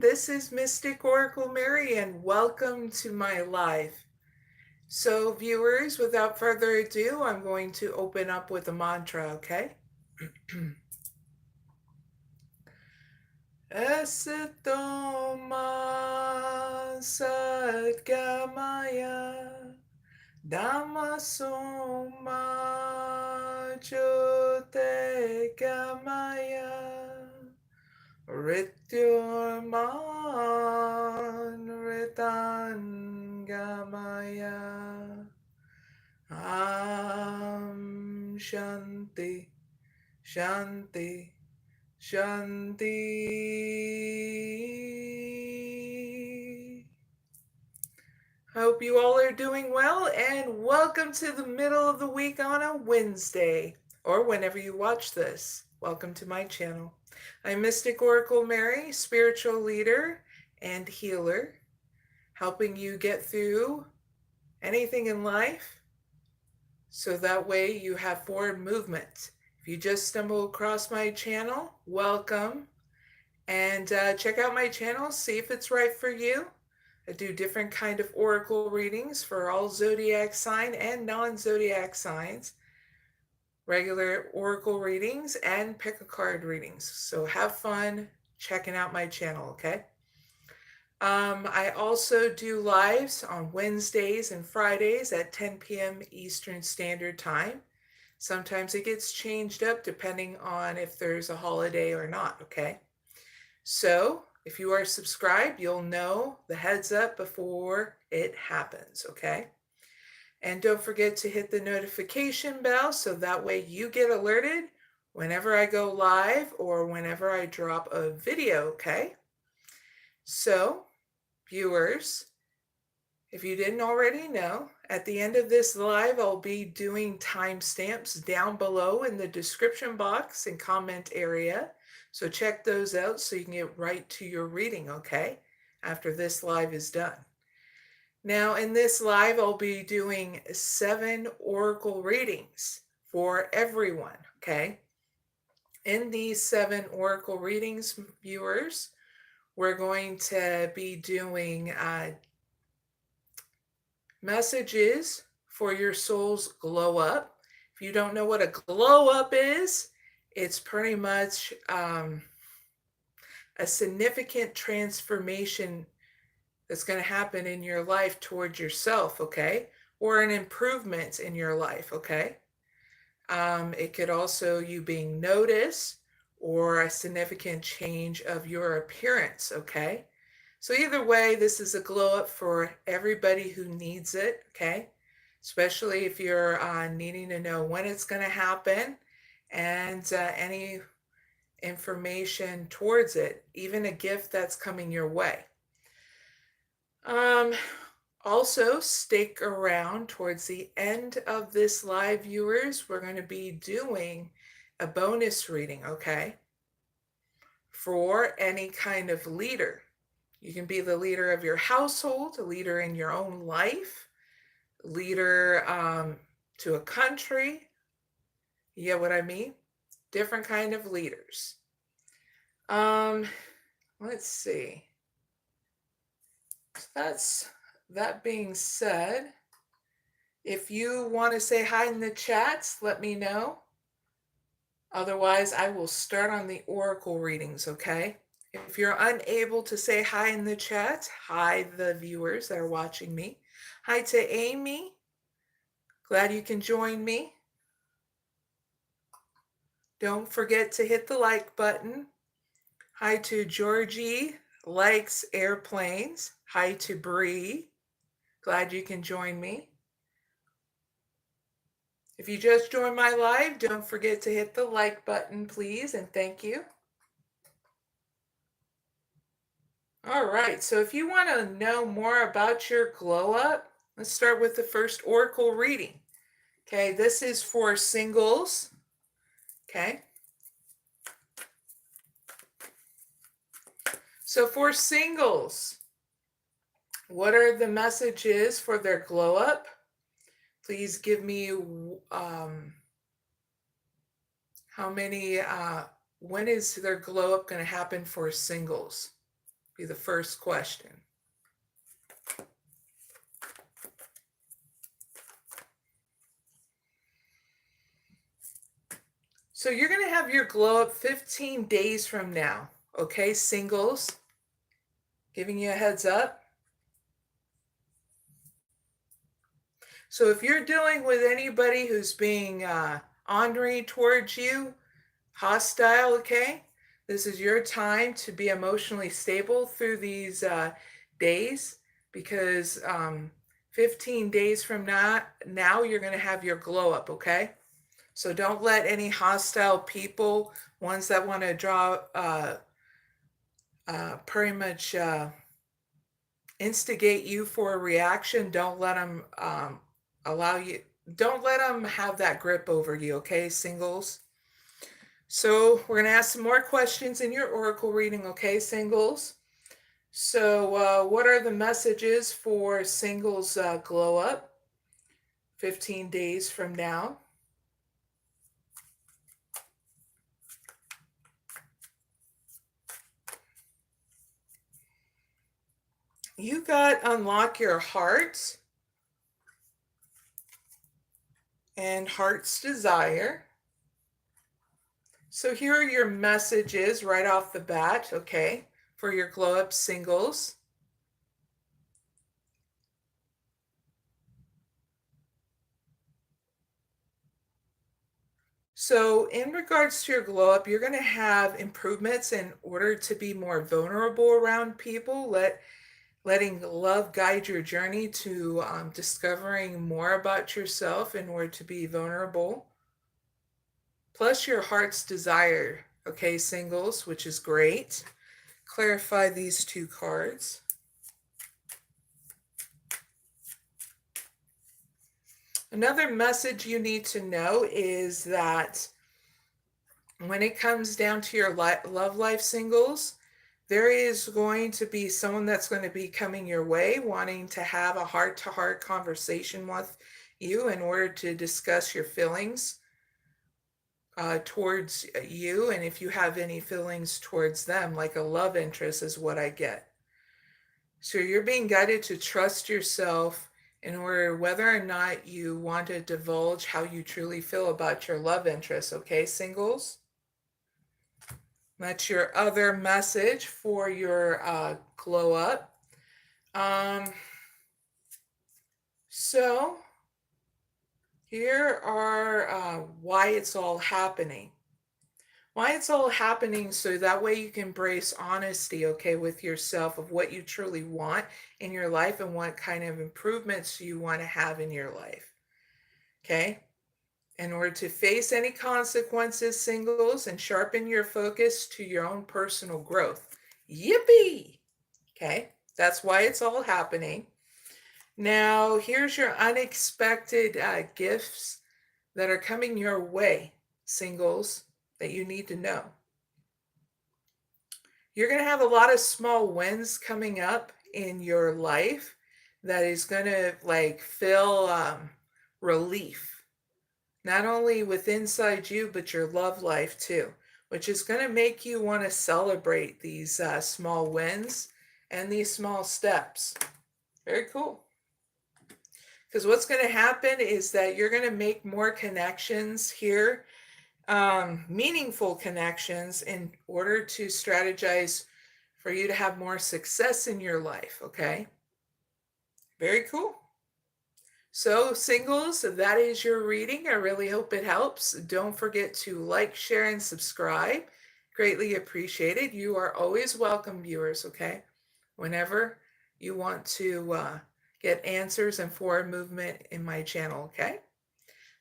This is mysticoraclemary and welcome to my live. So viewers, without further ado, I'm going to open up with a mantra, okay? Esitoma sadgamaya Dhammasoma Jyotigamaya Rityurman Ritangamaya Shanti Shanti Shanti. I hope you all are doing well, and welcome to the middle of the week on a Wednesday, or whenever you watch this. Welcome to my channel. I'm Mystic Oracle Mary, spiritual leader and healer, helping you get through anything in life so that way you have forward movement. If you just stumble across my channel, welcome, and check out my channel, see if it's right for you. I do different kind of oracle readings for all zodiac sign and non-zodiac signs, regular oracle readings, and pick a card readings. So have fun checking out my channel, okay? I also do lives on Wednesdays and Fridays at 10 p.m. Eastern Standard Time. Sometimes it gets changed up depending on if there's a holiday or not, okay? So if you are subscribed, you'll know the heads up before it happens, okay? And don't forget to hit the notification bell so that way you get alerted whenever I go live or whenever I drop a video, okay? So, viewers, if you didn't already know, at the end of this live, I'll be doing timestamps down below in the description box and comment area. So check those out so you can get right to your reading, okay? After this live is done. Now, in this live, I'll be doing 7 oracle readings for everyone, okay? In these 7 oracle readings, viewers, we're going to be doing messages for your soul's glow up. If you don't know what a glow up is, it's pretty much a significant transformation that's going to happen in your life towards yourself, okay? Or an improvement in your life, okay? It could also you being noticed or a significant change of your appearance, okay? So either way, this is a glow up for everybody who needs it, okay? Especially if you're needing to know when it's going to happen and any information towards it, even a gift that's coming your way. Also, stick around towards the end of this live, viewers. We're going to be doing a bonus reading, okay? For any kind of leader. You can be the leader of your household, a leader in your own life, leader to a country. You get what I mean? Different kind of leaders. Let's see. That being said, if you want to say hi in the chats, let me know. Otherwise, I will start on the oracle readings, okay? If you're unable to say hi in the chat, hi the viewers that are watching me. Hi to Amy. Glad you can join me. Don't forget to hit the like button. Hi to Georgie, likes airplanes. Hi to Bree. Glad you can join me. If you just joined my live, don't forget to hit the like button, please, and thank you. All right, so if you want to know more about your glow up, let's start with the first oracle reading. Okay, this is for singles. Okay. So for singles, what are the messages for their glow up? Please give me how many, when is their glow up going to happen for singles? Be the first question. So you're going to have your glow up 15 days from now. Okay, singles, giving you a heads up. So if you're dealing with anybody who's being ornery towards you, hostile, okay, this is your time to be emotionally stable through these days, because 15 days from now you're going to have your glow up, okay? So don't let any hostile people, ones that want to draw pretty much instigate you for a reaction, don't let them don't let them have that grip over you, okay, singles? So we're going to ask some more questions in your oracle reading, okay, singles? So what are the messages for singles glow up 15 days from now? You got unlock your heart and heart's desire. So here are your messages right off the bat, okay, for your glow up singles. So in regards to your glow up, you're going to have improvements in order to be more vulnerable around people, letting love guide your journey to discovering more about yourself in order to be vulnerable. Plus your heart's desire, okay, singles, which is great. Clarify these two cards. Another message you need to know is that when it comes down to your love life, singles, there is going to be someone that's going to be coming your way wanting to have a heart-to-heart conversation with you in order to discuss your feelings towards you, and if you have any feelings towards them, like a love interest is what I get. So you're being guided to trust yourself in order whether or not you want to divulge how you truly feel about your love interest, okay, singles? That's your other message for your glow up. So here are why it's all happening. Why it's all happening, so that way you can embrace honesty, okay, with yourself of what you truly want in your life and what kind of improvements you want to have in your life, okay? In order to face any consequences, singles, and sharpen your focus to your own personal growth. Yippee! Okay, that's why it's all happening. Now, here's your unexpected gifts that are coming your way, singles, that you need to know. You're going to have a lot of small wins coming up in your life that is going to like feel relief, not only with inside you, but your love life too, which is going to make you want to celebrate these small wins and these small steps. Very cool. Because what's going to happen is that you're going to make more connections here, meaningful connections, in order to strategize for you to have more success in your life, okay? Very cool. So singles, that is your reading. I really hope it helps. Don't forget to like, share, and subscribe. Greatly appreciated. You are always welcome, viewers, okay? Whenever you want to get answers and forward movement in my channel, okay?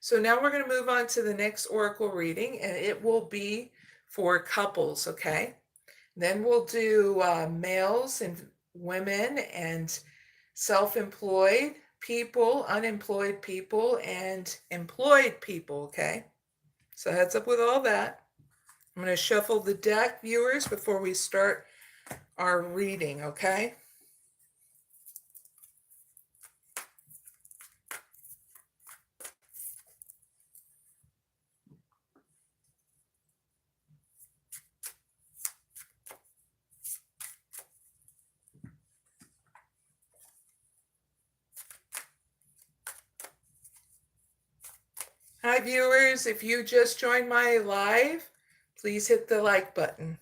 So now we're going to move on to the next oracle reading, and it will be for couples, okay? Then we'll do males and women and self-employed people, unemployed people, and employed people, okay? So heads up with all that. I'm going to shuffle the deck, viewers, before we start our reading, okay? Hi viewers, if you just joined my live, please hit the like button.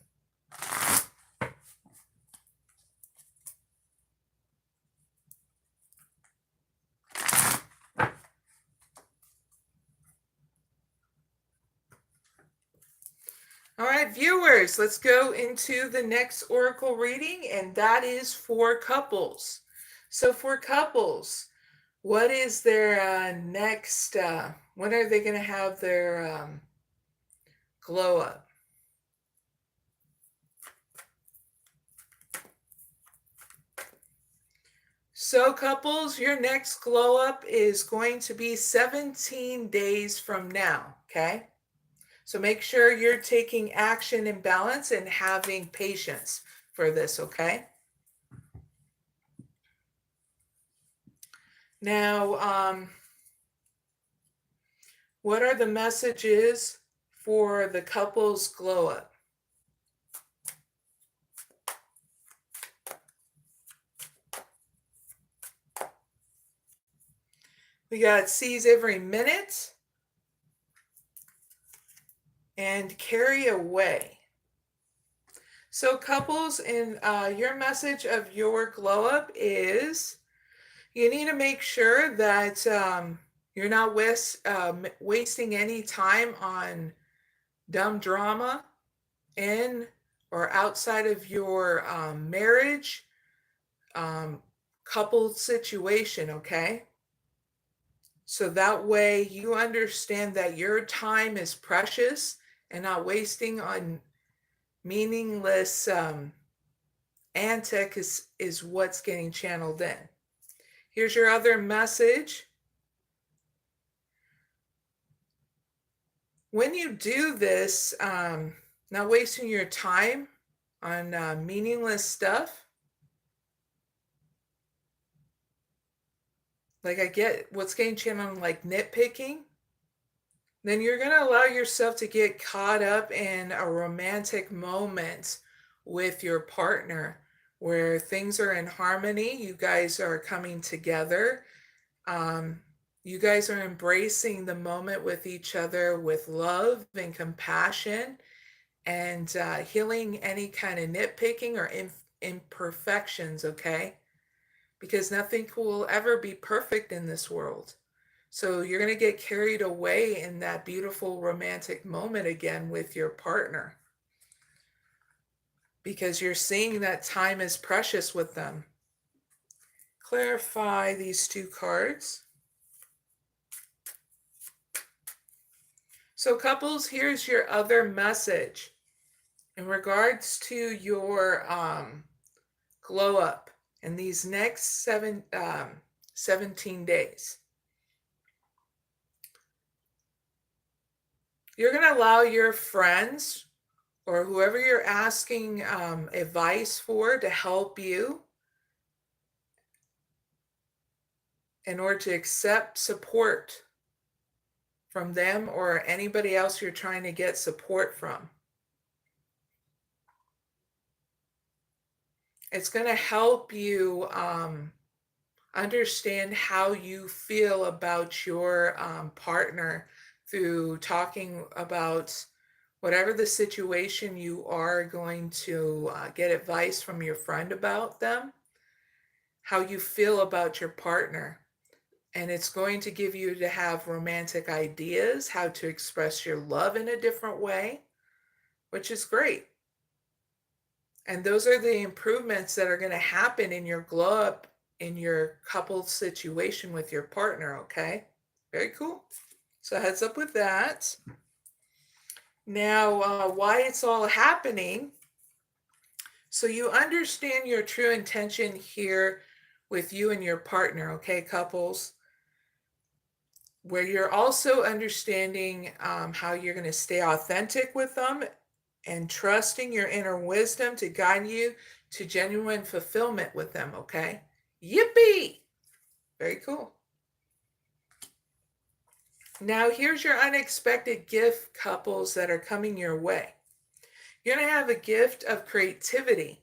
All right, viewers, let's go into the next oracle reading, and that is for couples. So for couples, what is their next, when are they going to have their glow up? So couples, your next glow up is going to be 17 days from now, okay? So make sure you're taking action and balance and having patience for this, okay? Now, what are the messages for the couple's glow up? We got seize every minute and carry away. So couples, in your message of your glow up is you need to make sure that you're not wasting any time on dumb drama in or outside of your marriage couple situation, okay? So that way you understand that your time is precious and not wasting on meaningless antics is what's getting channeled in. Here's your other message. When you do this, not wasting your time on meaningless stuff. Like I get what's getting channeled like nitpicking. Then you're going to allow yourself to get caught up in a romantic moment with your partner where things are in harmony. You guys are coming together. You guys are embracing the moment with each other with love and compassion and healing any kind of nitpicking or imperfections, okay? Because nothing will ever be perfect in this world. So you're going to get carried away in that beautiful romantic moment again with your partner because you're seeing that time is precious with them. Clarify these two cards. So couples, here's your other message in regards to your glow up in these next 17 days. You're going to allow your friends or whoever you're asking advice for to help you in order to accept support from them or anybody else you're trying to get support from. It's going to help you understand how you feel about your partner through talking about whatever the situation you are going to get advice from your friend about them, how you feel about your partner. And it's going to give you to have romantic ideas, how to express your love in a different way, which is great. And those are the improvements that are going to happen in your glow up in your couple situation with your partner, okay? Very cool. So heads up with that. Now, why it's all happening. So you understand your true intention here with you and your partner, okay, couples? Where you're also understanding how you're going to stay authentic with them and trusting your inner wisdom to guide you to genuine fulfillment with them, okay? Yippee! Very cool. Now, here's your unexpected gift, couples, that are coming your way. You're going to have a gift of creativity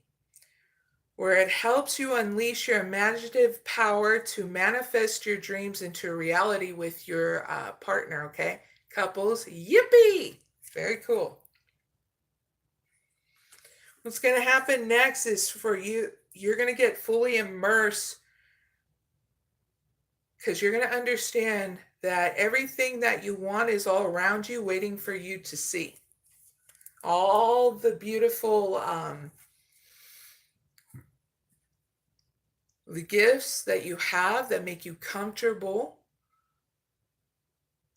where it helps you unleash your imaginative power to manifest your dreams into reality with your partner, okay? couples, yippee! Very cool. What's going to happen next is for you, you're going to get fully immersed because you're going to understand that everything that you want is all around you waiting for you to see. All the beautiful the gifts that you have that make you comfortable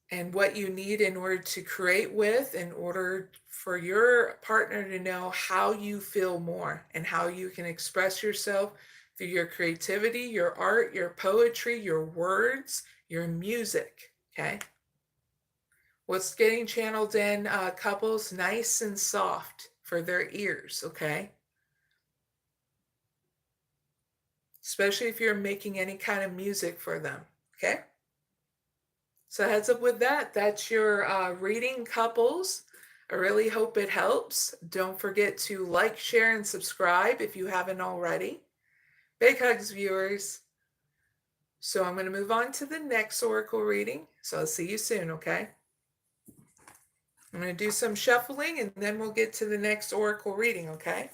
and what you need in order to create with, in order for your partner to know how you feel more and how you can express yourself through your creativity, your art, your poetry, your words, your music, okay? What's getting channeled in couples, nice and soft for their ears, okay? Especially if you're making any kind of music for them, okay? So heads up with that. That's your reading, couples. I really hope it helps. Don't forget to like, share, and subscribe if you haven't already. Big hugs, viewers. So I'm going to move on to the next oracle reading. So I'll see you soon, okay? I'm going to do some shuffling and then we'll get to the next oracle reading, okay?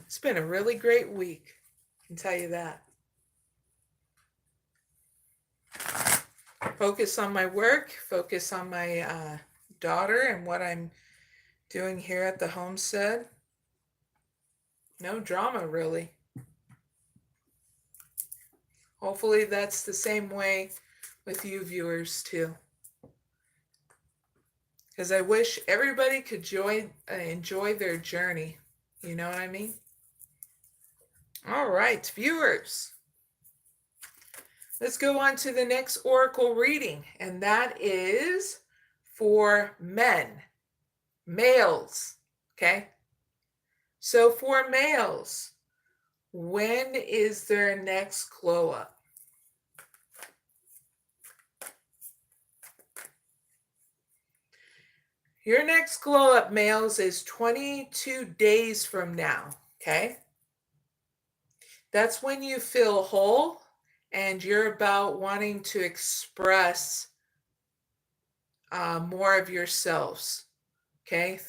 It's been a really great week, I can tell you that. Focus on my work, focus on my daughter and what I'm doing here at the homestead. No drama, really. Hopefully that's the same way with you viewers too. Because I wish everybody could enjoy their journey. You know what I mean? All right, viewers. Let's go on to the next oracle reading, and that is for men, males, okay? So for males, when is their next glow up? Your next glow up, males, is 22 days from now, okay? That's when you feel whole and you're about wanting to express more of yourselves, okay?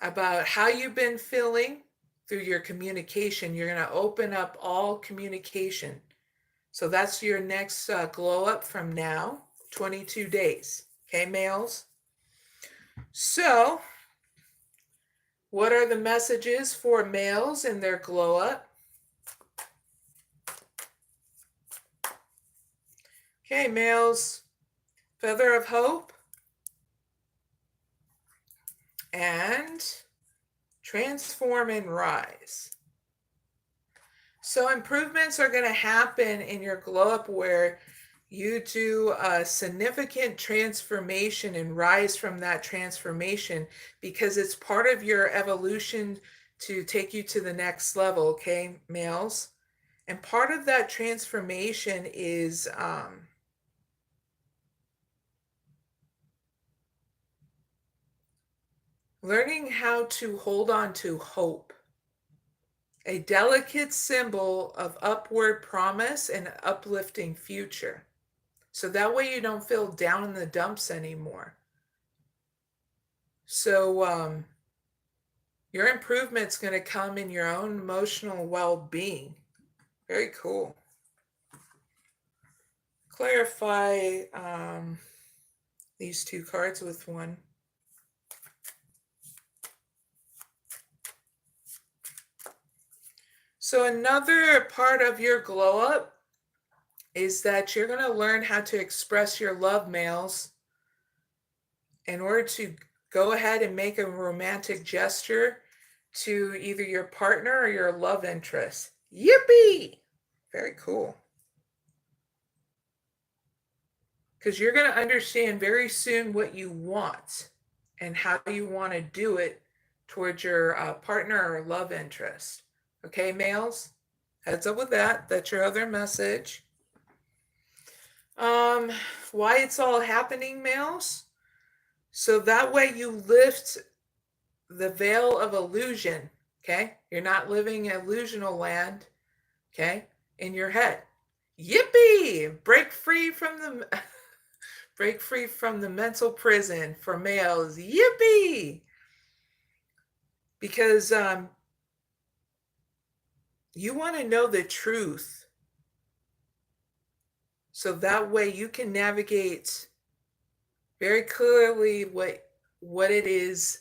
About how you've been feeling through your communication. You're going to open up all communication. So that's your next glow up from now, 22 days, okay, males? So what are the messages for males in their glow up? Okay, males, feather of hope and transform and rise. So improvements are going to happen in your glow up where you do a significant transformation and rise from that transformation because it's part of your evolution to take you to the next level, okay, males? And part of that transformation is learning how to hold on to hope, a delicate symbol of upward promise and uplifting future. So that way you don't feel down in the dumps anymore. So your improvement's going to come in your own emotional well-being. Very cool. Clarify these two cards with one. So another part of your glow up is that you're going to learn how to express your love, males, in order to go ahead and make a romantic gesture to either your partner or your love interest. Yippee! Very cool. Because you're going to understand very soon what you want and how you want to do it towards your partner or love interest. Okay, males? Heads up with that. That's your other message. Why it's all happening, males? So that way you lift the veil of illusion, okay? You're not living in illusional land, okay, in your head. Yippee! Break free from the break free from the mental prison for males. Yippee! Because you want to know the truth. So that way you can navigate very clearly what it is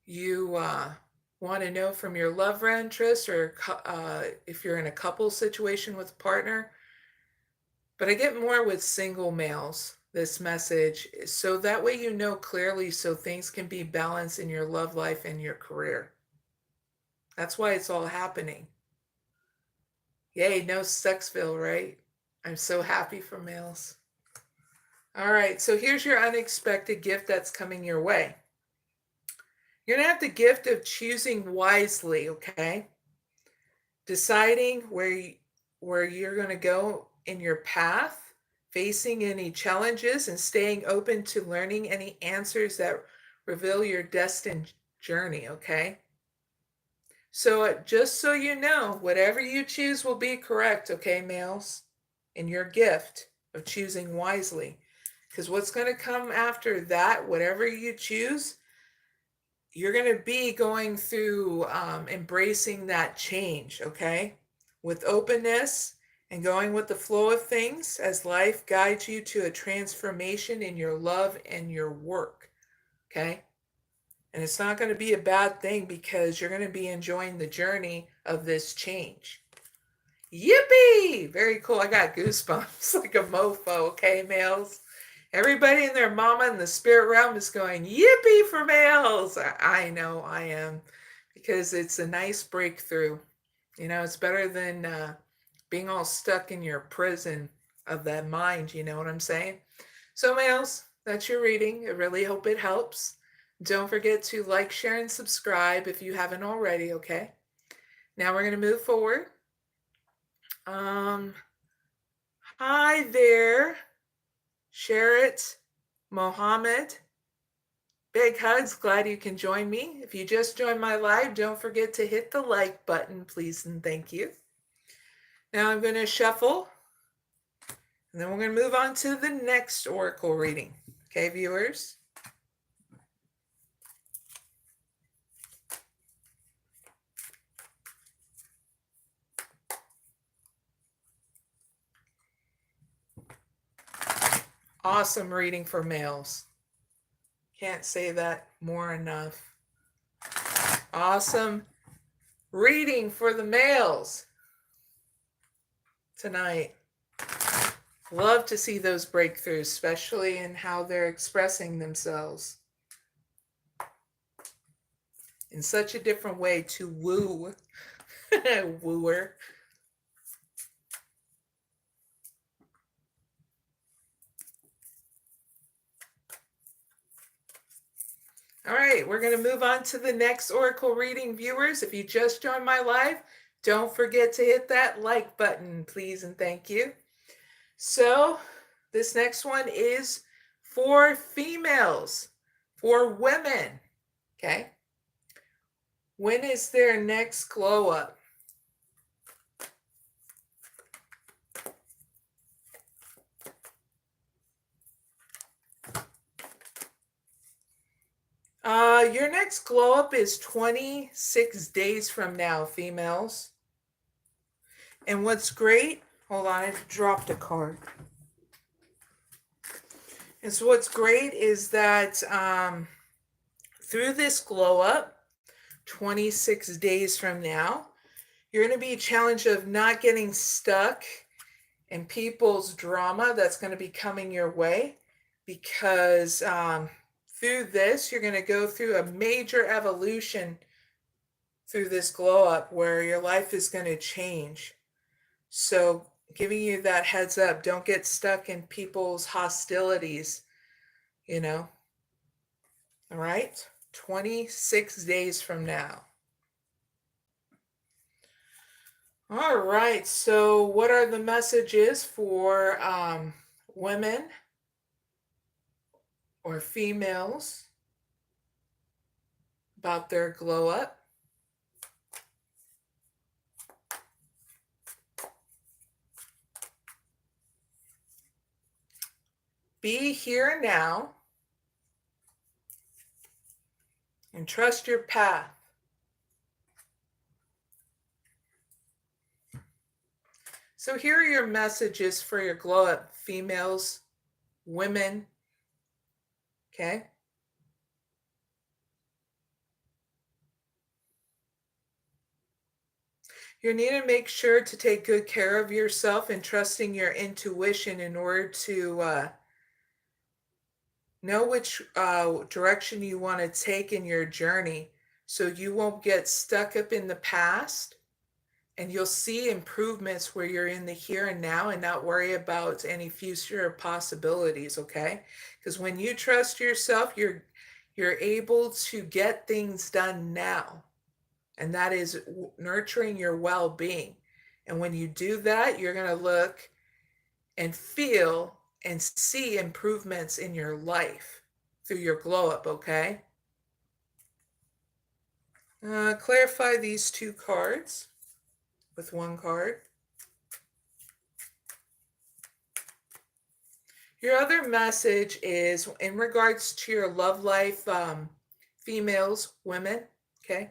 you want to know from your love interest, or if you're in a couple situation with a partner. But I get more with single males, this message, so that way you know clearly, so things can be balanced in your love life and your career. That's why it's all happening. Yay, no Sexville, right? I'm so happy for males. All right, so here's your unexpected gift that's coming your way. You're going to have the gift of choosing wisely, okay? Deciding where you're going to go in your path, facing any challenges, and staying open to learning any answers that reveal your destined journey, okay? So just so you know, whatever you choose will be correct, okay, males? In your gift of choosing wisely. Because what's going to come after that, whatever you choose, you're going to be going through embracing that change, okay? With openness and going with the flow of things as life guides you to a transformation in your love and your work, okay? And it's not going to be a bad thing, because you're going to be enjoying the journey of this change. Yippee! Very cool. I got goosebumps like a mofo, okay, males? Everybody and their mama in the spirit realm is going, yippee for males. I know I am, because it's a nice breakthrough. You know, it's better than being all stuck in your prison of that mind. You know what I'm saying? So, males, that's your reading. I really hope it helps. Don't forget to like, share, and subscribe if you haven't already, okay? Now we're going to move forward. Hi there, Sharit Mohammed. Big hugs. Glad you can join me. If you just joined my live, don't forget to hit the like button, please, and thank you. Now I'm going to shuffle, and then we're going to move on to the next oracle reading. Okay, viewers? Awesome reading for males. Can't say that more enough. Awesome reading for the males tonight. Love to see those breakthroughs, especially in how they're expressing themselves in such a different way to woo. Wooer. All right, we're going to move on to the next oracle reading, viewers. If you just joined my live, don't forget to hit that like button, please, and thank you. So this next one is for females, for women, okay? When is their next glow up? Your next glow up is 26 days from now, females. And what's great, hold on, I dropped a card. And so what's great is that through this glow up, 26 days from now, you're going to be challenged of not getting stuck in people's drama that's going to be coming your way, because through this, you're going to go through a major evolution through this glow up where your life is going to change. So giving you that heads up, don't get stuck in people's hostilities, you know. All right, 26 days from now. All right, so what are the messages for women or females about their glow up. Be here now and trust your path. So here are your messages for your glow up, females, women, okay? You need to make sure to take good care of yourself and trusting your intuition in order to know which direction you want to take in your journey, so you won't get stuck up in the past, and you'll see improvements where you're in the here and now and not worry about any future possibilities, okay? Because when you trust yourself, you're able to get things done now, and that is nurturing your well-being. And when you do that, you're going to look and feel and see improvements in your life through your glow up, okay? Clarify these two cards with one card. Your other message is in regards to your love life, females, women, okay?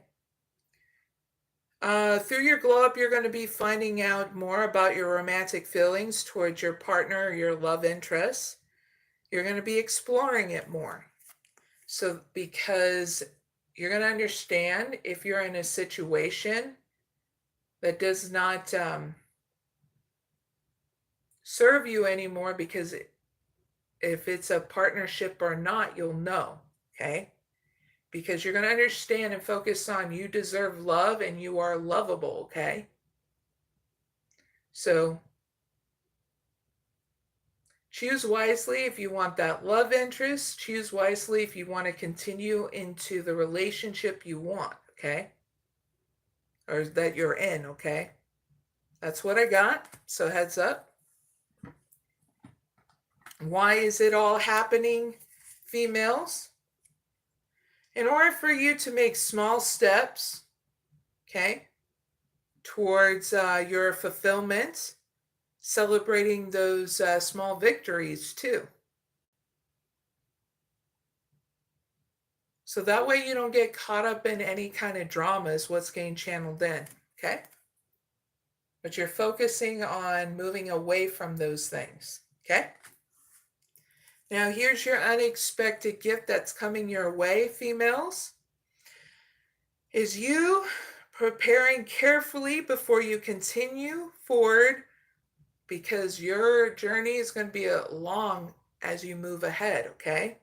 Through your glow up, you're going to be finding out more about your romantic feelings towards your partner or your love interest. You're going to be exploring it more. So because you're going to understand if you're in a situation that does not serve you anymore, because if it's a partnership or not, you'll know, okay? Because you're going to understand and focus on you deserve love and you are lovable, okay? So choose wisely if you want that love interest. Choose wisely if you want to continue into the relationship you want, okay? Or that you're in, okay? That's what I got. So heads up. Why is it all happening, females? In order for you to make small steps, okay, towards your fulfillment, celebrating those small victories too. So that way you don't get caught up in any kind of drama is what's getting channeled in, okay? But you're focusing on moving away from those things, okay? Now here's your unexpected gift that's coming your way, females. Is you preparing carefully before you continue forward, because your journey is going to be long as you move ahead, okay?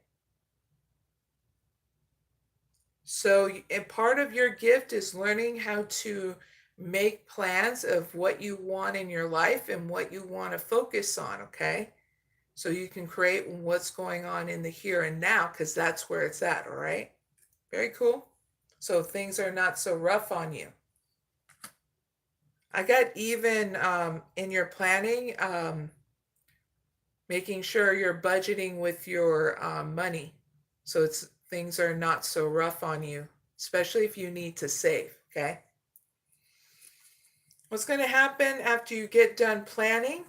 So part of your gift is learning how to make plans of what you want in your life and what you want to focus on, okay? So you can create what's going on in the here and now, because that's where it's at, all right? Very cool. So things are not so rough on you. I got even in your planning, making sure you're budgeting with your money, so things are not so rough on you, especially if you need to save, okay? What's going to happen after you get done planning?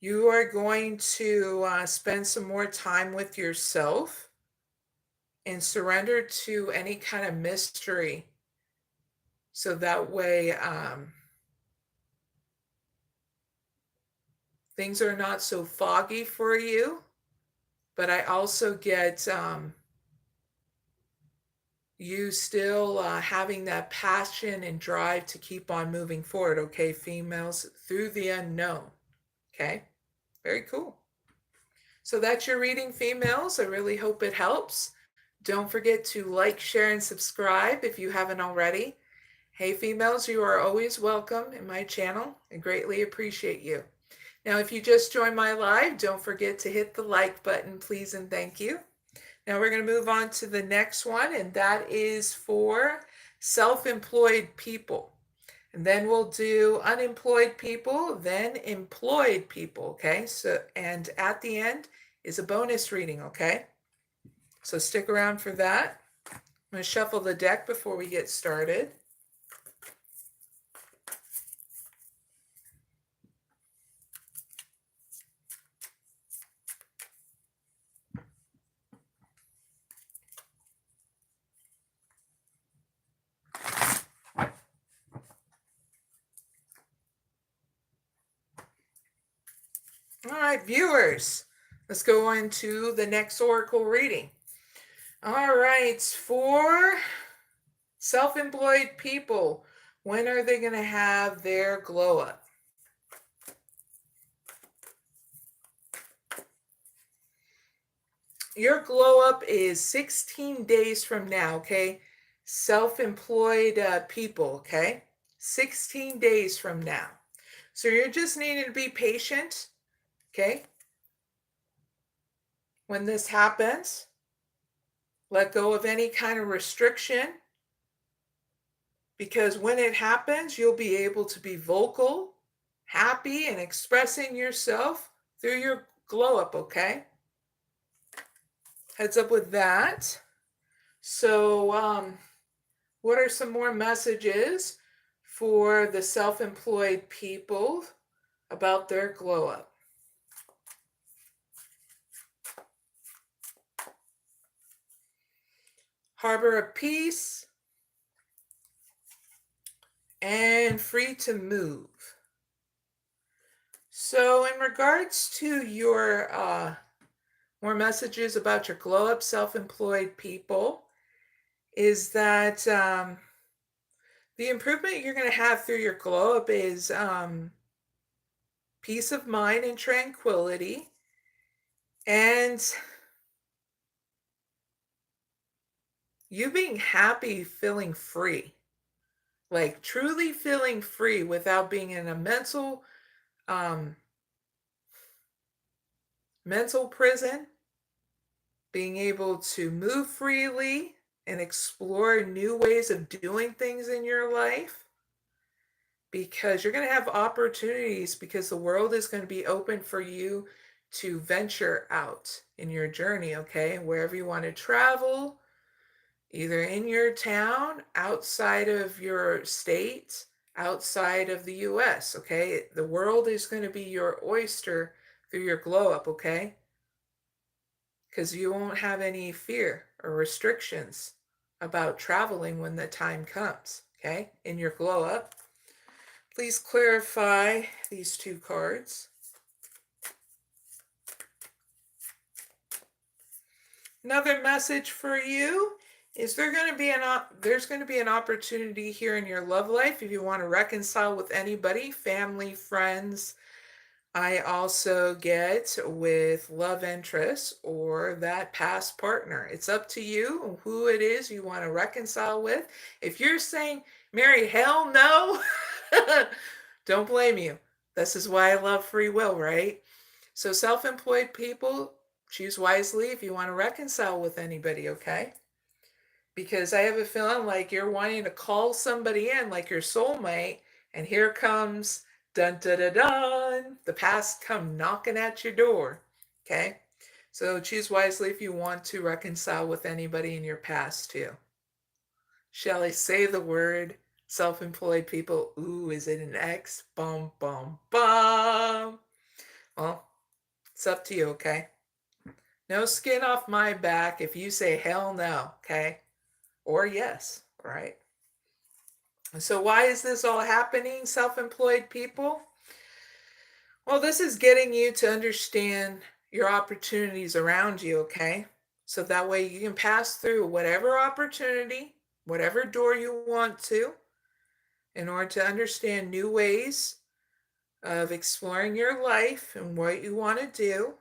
You are going to spend some more time with yourself and surrender to any kind of mystery. So that way things are not so foggy for you. But I also get you still having that passion and drive to keep on moving forward, okay, females, through the unknown, okay? Very cool. So that's your reading, females. I really hope it helps. Don't forget to like, share, and subscribe if you haven't already. Hey, females, you are always welcome in my channel. I greatly appreciate you. Now, if you just joined my live, don't forget to hit the like button, please and thank you. Now we're going to move on to the next one, and that is for self-employed people. And then we'll do unemployed people, then employed people, okay? So, and at the end is a bonus reading, okay? So stick around for that. I'm going to shuffle the deck before we get started. All right, viewers, let's go on to the next oracle reading. All right, for self-employed people, when are they going to have their glow up? Your glow up is 16 days from now, okay? Self-employed people, okay? 16 days from now. So you're just needing to be patient, okay? When this happens, let go of any kind of restriction, because when it happens, you'll be able to be vocal, happy, and expressing yourself through your glow up, okay? Heads up with that. So, what are some more messages for the self-employed people about their glow up? Harbor of peace and free to move. So in regards to your more messages about your glow up self-employed people, is that the improvement you're going to have through your glow up is peace of mind and tranquility, and you being happy, feeling free, like truly feeling free without being in a mental prison, being able to move freely and explore new ways of doing things in your life, because you're going to have opportunities, because the world is going to be open for you to venture out in your journey, okay? Wherever you want to travel, either in your town, outside of your state, outside of the US, okay? The world is going to be your oyster through your glow up, okay? Because you won't have any fear or restrictions about traveling when the time comes, okay? In your glow up. Please clarify these two cards. Another message for you is there's going to be an opportunity here in your love life if you want to reconcile with anybody, family, friends. I also get with love interest or that past partner. It's up to you who it is you want to reconcile with. If you're saying, Mary, hell no, don't blame you. This is why I love free will, right? So self-employed people, choose wisely if you want to reconcile with anybody, okay? Because I have a feeling like you're wanting to call somebody in, like your soulmate, and here comes, dun dun dun dun, the past come knocking at your door, okay? So choose wisely if you want to reconcile with anybody in your past too. Shall I say the word, self-employed people? Ooh, is it an X? Bum, bum, bum. Well, it's up to you, okay? No skin off my back if you say hell no, okay? Or yes, right? So why is this all happening, self-employed people? Well, this is getting you to understand your opportunities around you, okay? So that way you can pass through whatever opportunity, whatever door you want to, in order to understand new ways of exploring your life and what you want to do,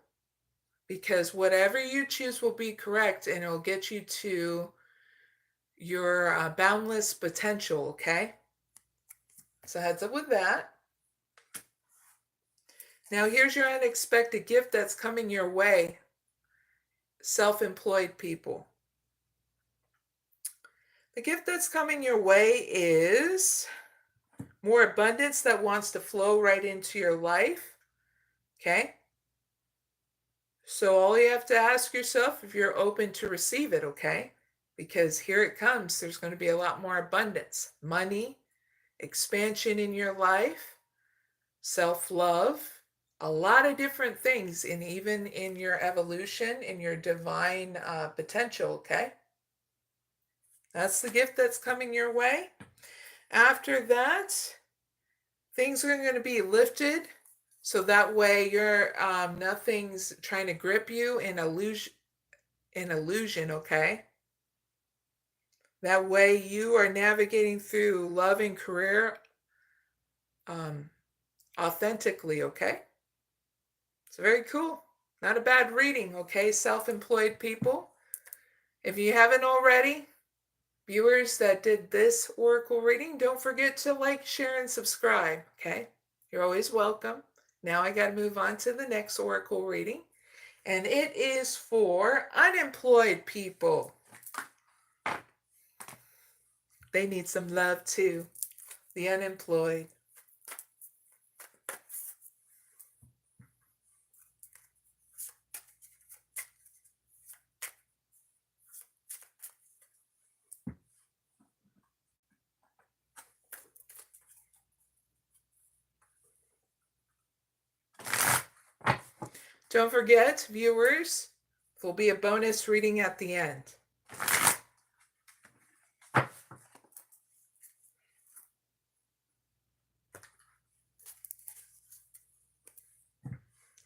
because whatever you choose will be correct and it'll get you to your boundless potential, okay? So heads up with that. Now here's your unexpected gift that's coming your way, self-employed people. The gift that's coming your way is more abundance that wants to flow right into your life, okay? So all you have to ask yourself if you're open to receive it, okay? Because here it comes. There's going to be a lot more abundance, money, expansion in your life, self-love, a lot of different things, and even in your evolution, in your divine potential, okay? That's the gift that's coming your way. After that, things are going to be lifted, so that way you're nothing's trying to grip you in illusion, okay? That way you are navigating through love and career authentically, okay? It's very cool. Not a bad reading, okay, self-employed people. If you haven't already, viewers that did this oracle reading, don't forget to like, share, and subscribe, okay? You're always welcome. Now I got to move on to the next oracle reading, and it is for unemployed people. They need some love too, the unemployed. Don't forget, viewers, there'll be a bonus reading at the end.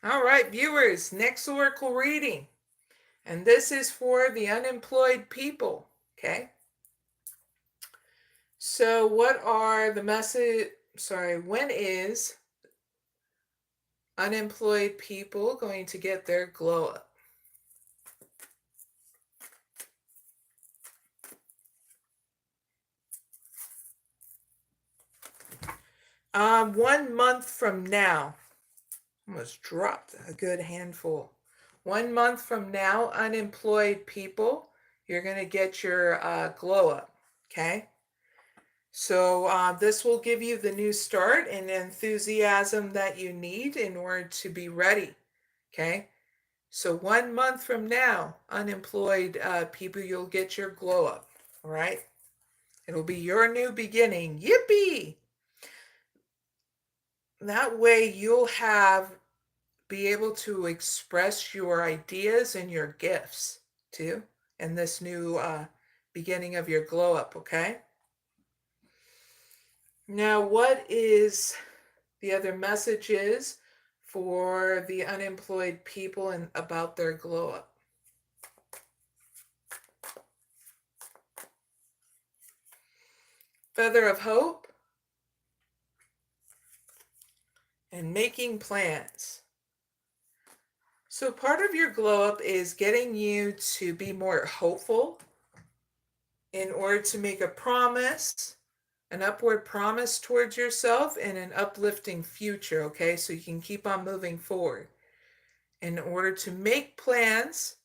All right, viewers, next oracle reading. And this is for the unemployed people, okay? So what are the when is unemployed people going to get their glow up? One month from now. Almost dropped a good handful. 1 month from now, unemployed people, you're going to get your glow up, okay? So this will give you the new start and enthusiasm that you need in order to be ready, okay? So 1 month from now, unemployed people, you'll get your glow up, all right? It'll be your new beginning. Yippee! That way you'll be able to express your ideas and your gifts too in this new beginning of your glow up, okay? Now, what is the other messages for the unemployed people and about their glow up? Feather of hope and making plans. So part of your glow up is getting you to be more hopeful in order to make a promise, an upward promise towards yourself and an uplifting future, okay? So you can keep on moving forward. In order to make plans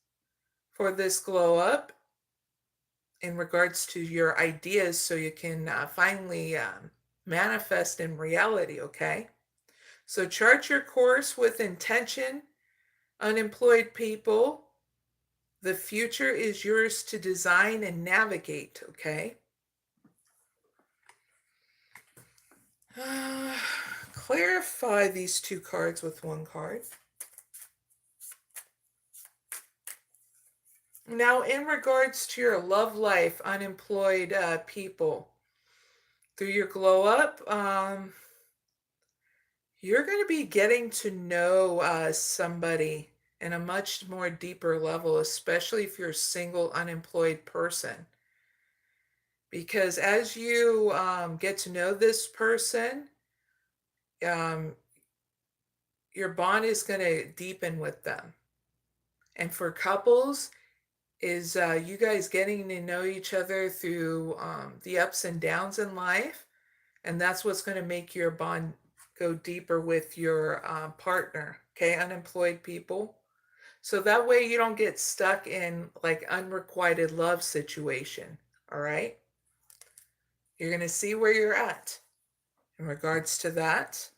for this glow up in regards to your ideas so you can finally manifest in reality, okay? So chart your course with intention, unemployed people. The future is yours to design and navigate, okay? Clarify these two cards with one card. Now, in regards to your love life, unemployed people, through your glow up, you're going to be getting to know somebody in a much more deeper level, especially if you're a single, unemployed person. Because as you get to know this person, your bond is going to deepen with them. And for couples, is you guys getting to know each other through the ups and downs in life. And that's what's going to make your bond go deeper with your partner, okay, unemployed people. So that way you don't get stuck in like unrequited love situation, all right? You're going to see where you're at in regards to that.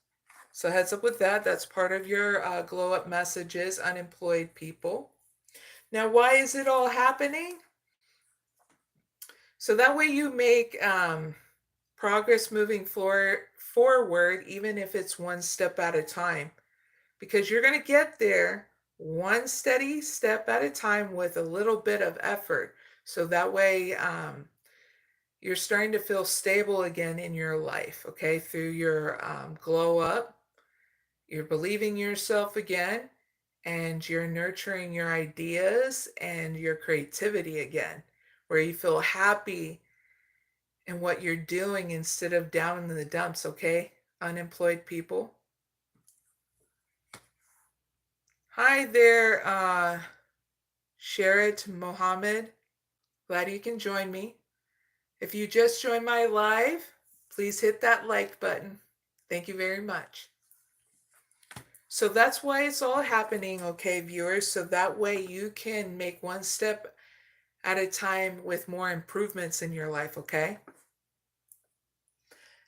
So heads up with that. That's part of your glow up messages, unemployed people. Now, why is it all happening? So that way you make progress moving forward, even if it's one step at a time, because you're going to get there one steady step at a time with a little bit of effort. So that way you're starting to feel stable again in your life, okay, through your glow up. You're believing yourself again, and you're nurturing your ideas and your creativity again, where you feel happy in what you're doing instead of down in the dumps, okay, unemployed people? Hi there, Sharit Mohammed. Glad you can join me. If you just joined my live, please hit that like button. Thank you very much. So that's why it's all happening, okay, viewers? So that way you can make one step at a time with more improvements in your life, okay?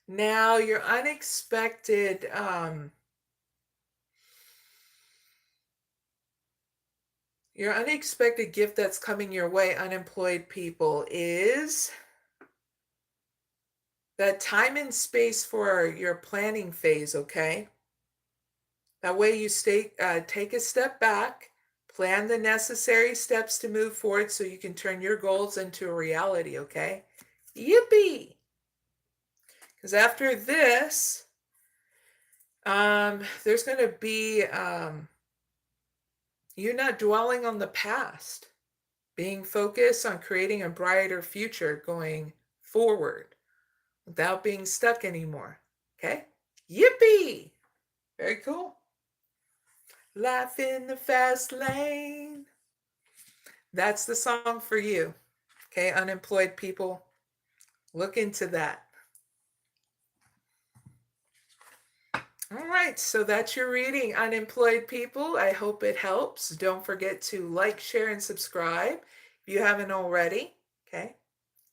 Now, your unexpected gift that's coming your way, unemployed people, is that time and space for your planning phase, okay? That way you take a step back, plan the necessary steps to move forward so you can turn your goals into a reality, okay? Yippee! Because after this, there's going to be you not dwelling on the past, being focused on creating a brighter future going forward without being stuck anymore. Okay? Yippee! Very cool. Life in the fast lane. That's the song for you. Okay, unemployed people, look into that. All right, so that's your reading, unemployed people. I hope it helps. Don't forget to like, share, and subscribe if you haven't already. Okay,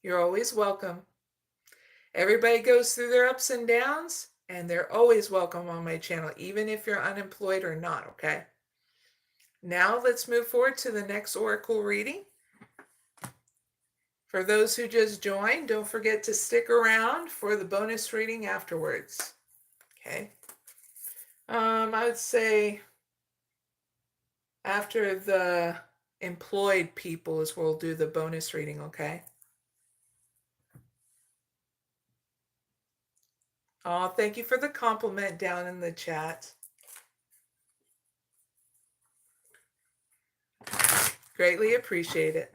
you're always welcome. Everybody goes through their ups and downs, and they're always welcome on my channel, even if you're unemployed or not, okay? Now let's move forward to the next oracle reading. For those who just joined, don't forget to stick around for the bonus reading afterwards, okay? I would say after the employed people is where we'll do the bonus reading, okay? Oh, thank you for the compliment down in the chat. Greatly appreciate it.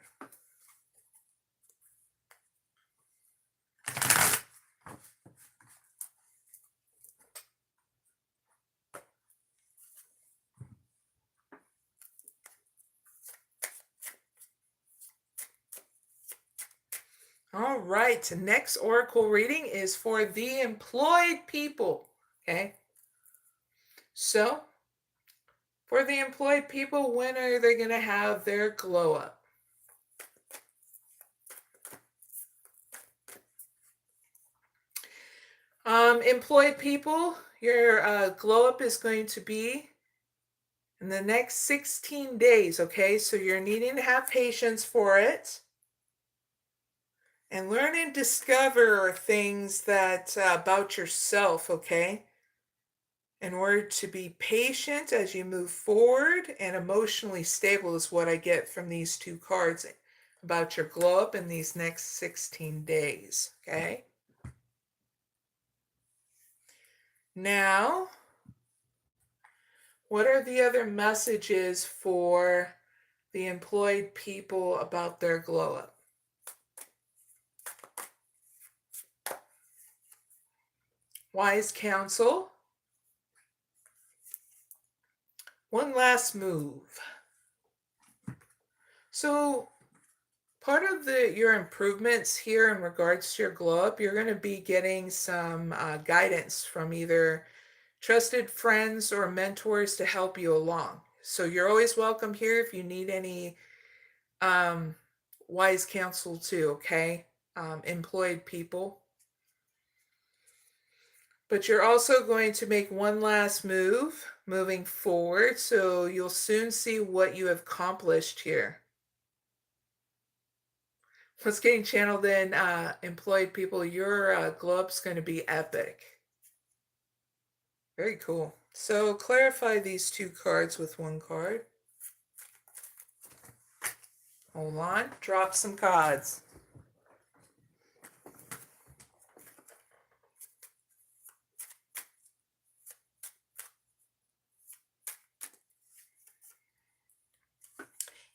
All right, next oracle reading is for the employed people, okay? So, for the employed people, when are they going to have their glow up? Employed people, your glow up is going to be in the next 16 days, okay? So you're needing to have patience for it. And learn and discover things that about yourself, okay? In order to be patient as you move forward, and emotionally stable is what I get from these two cards about your glow up in these next 16 days, okay? Now, what are the other messages for the employed people about their glow up? Wise counsel. One last move. So part of your improvements here in regards to your glow up, you're going to be getting some guidance from either trusted friends or mentors to help you along. So you're always welcome here if you need any wise counsel too, okay? Employed people. But you're also going to make one last move moving forward, so you'll soon see what you have accomplished here. What's getting channeled in employed people, your glow up's going to be epic. Very cool. So clarify these two cards with one card. Hold on. Drop some cards.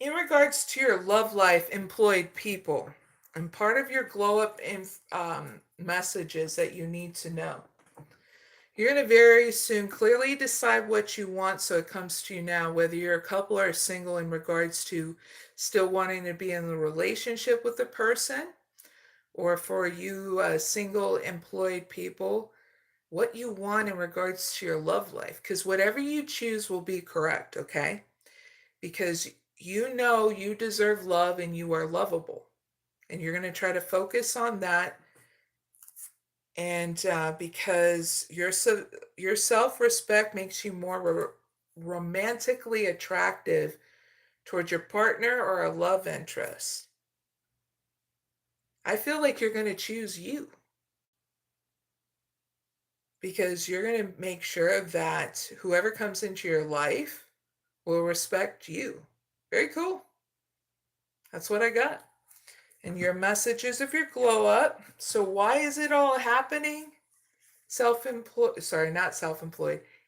In regards to your love life, employed people, and part of your glow up messages that you need to know. You're going to very soon clearly decide what you want, so it comes to you now, whether you're a couple or single, in regards to still wanting to be in a relationship with the person, or for you single employed people, what you want in regards to your love life. Because whatever you choose will be correct, okay? Because you know you deserve love and you are lovable. And you're going to try to focus on that. And because your self-respect makes you more romantically attractive towards your partner or a love interest. I feel like you're going to choose you, because you're going to make sure that whoever comes into your life will respect you. Very cool. That's what I got. And your messages of your glow up. So why is it all happening?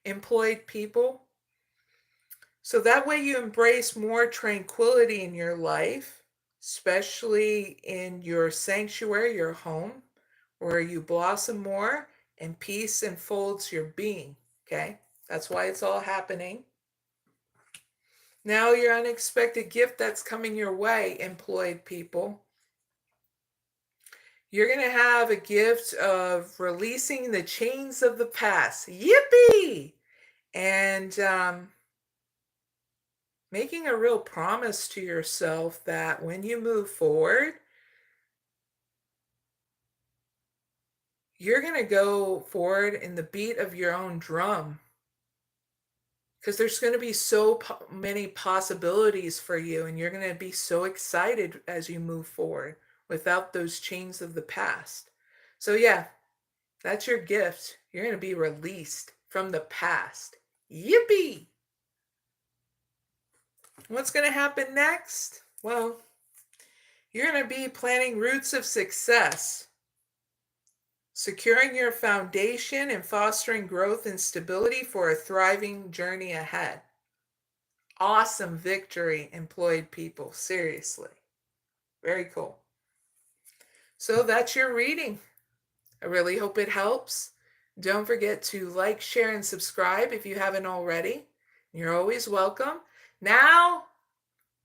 Employed people. So that way you embrace more tranquility in your life, especially in your sanctuary, your home, where you blossom more and peace enfolds your being. Okay? That's why it's all happening. Now your unexpected gift that's coming your way, employed people. You're going to have a gift of releasing the chains of the past. Yippee! And making a real promise to yourself that when you move forward, you're going to go forward in the beat of your own drum. Because there's going to be so many possibilities for you, and you're going to be so excited as you move forward without those chains of the past. So yeah, that's your gift. You're going to be released from the past. Yippee! What's going to happen next? Well, you're going to be planting roots of success, securing your foundation and fostering growth and stability for a thriving journey ahead. Awesome victory, employed people. Seriously. Very cool. So that's your reading. I really hope it helps. Don't forget to like, share, and subscribe if you haven't already. You're always welcome. Now,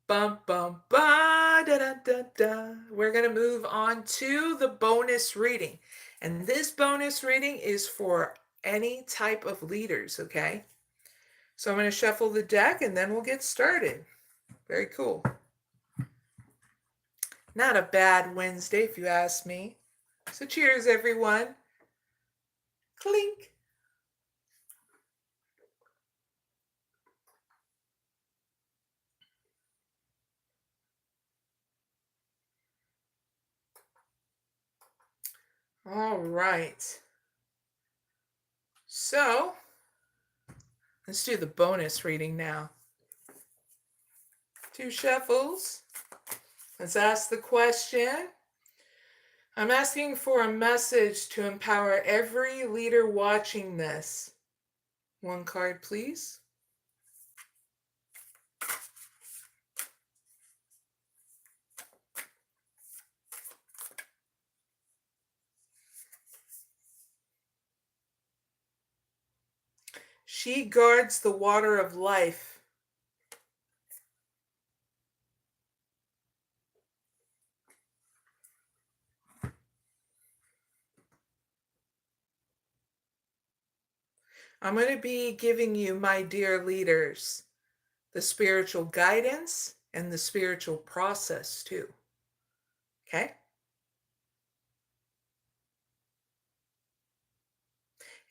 bum, bum, ba, da, da, da, da. We're going to move on to the bonus reading. And this bonus reading is for any type of leaders, okay? So I'm going to shuffle the deck and then we'll get started. Very cool. Not a bad Wednesday, if you ask me. So cheers, everyone. Clink. All right. So let's do the bonus reading now. 2 shuffles. Let's ask the question. I'm asking for a message to empower every leader watching this. 1 card, please. She guards the water of life. I'm going to be giving you, my dear leaders, the spiritual guidance and the spiritual process too. Okay?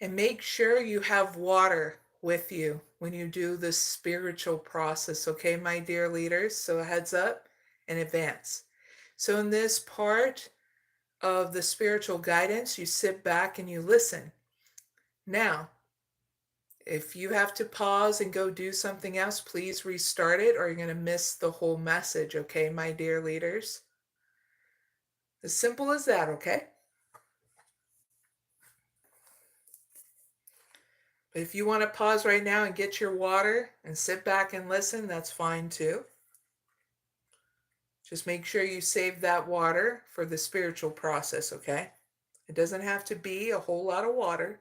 And make sure you have water with you when you do this spiritual process, okay, my dear leaders? So a heads up in advance. So in this part of the spiritual guidance, you sit back and you listen. Now, if you have to pause and go do something else, please restart it or you're going to miss the whole message, okay, my dear leaders? As simple as that, okay? But if you want to pause right now and get your water and sit back and listen, that's fine too. Just make sure you save that water for the spiritual process, okay? It doesn't have to be a whole lot of water.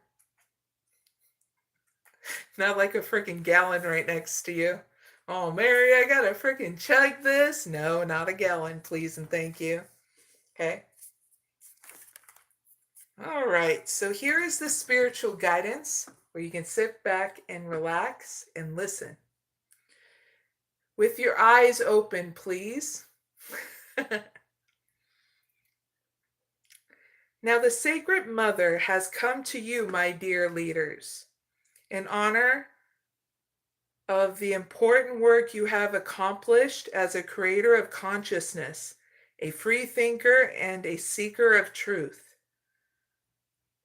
Not like a freaking gallon right next to you. Oh, Mary, I gotta freaking chug this. No, not a gallon, please and thank you. Okay? All right, so here is the spiritual guidance where you can sit back and relax and listen. With your eyes open, please. Now, the Sacred Mother has come to you, my dear leaders, in honor of the important work you have accomplished as a creator of consciousness, a free thinker, and a seeker of truth.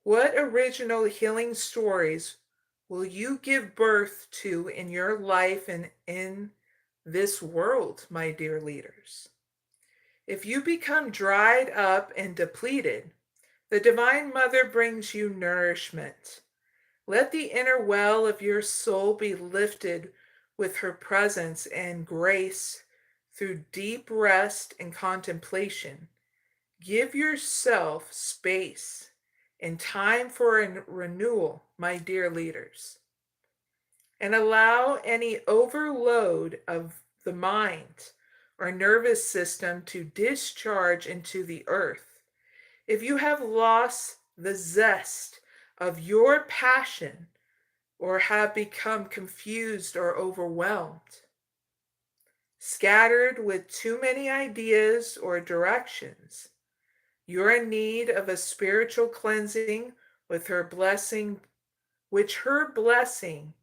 What original healing stories will you give birth to in your life and in this world, my dear leaders? If you become dried up and depleted, the Divine Mother brings you nourishment. Let the inner well of your soul be lifted with her presence and grace through deep rest and contemplation. Give yourself space and time for a renewal, my dear leaders, and allow any overload of the mind or nervous system to discharge into the earth. If you have lost the zest of your passion or have become confused or overwhelmed, scattered with too many ideas or directions, you're in need of a spiritual cleansing with her blessing, which her blessing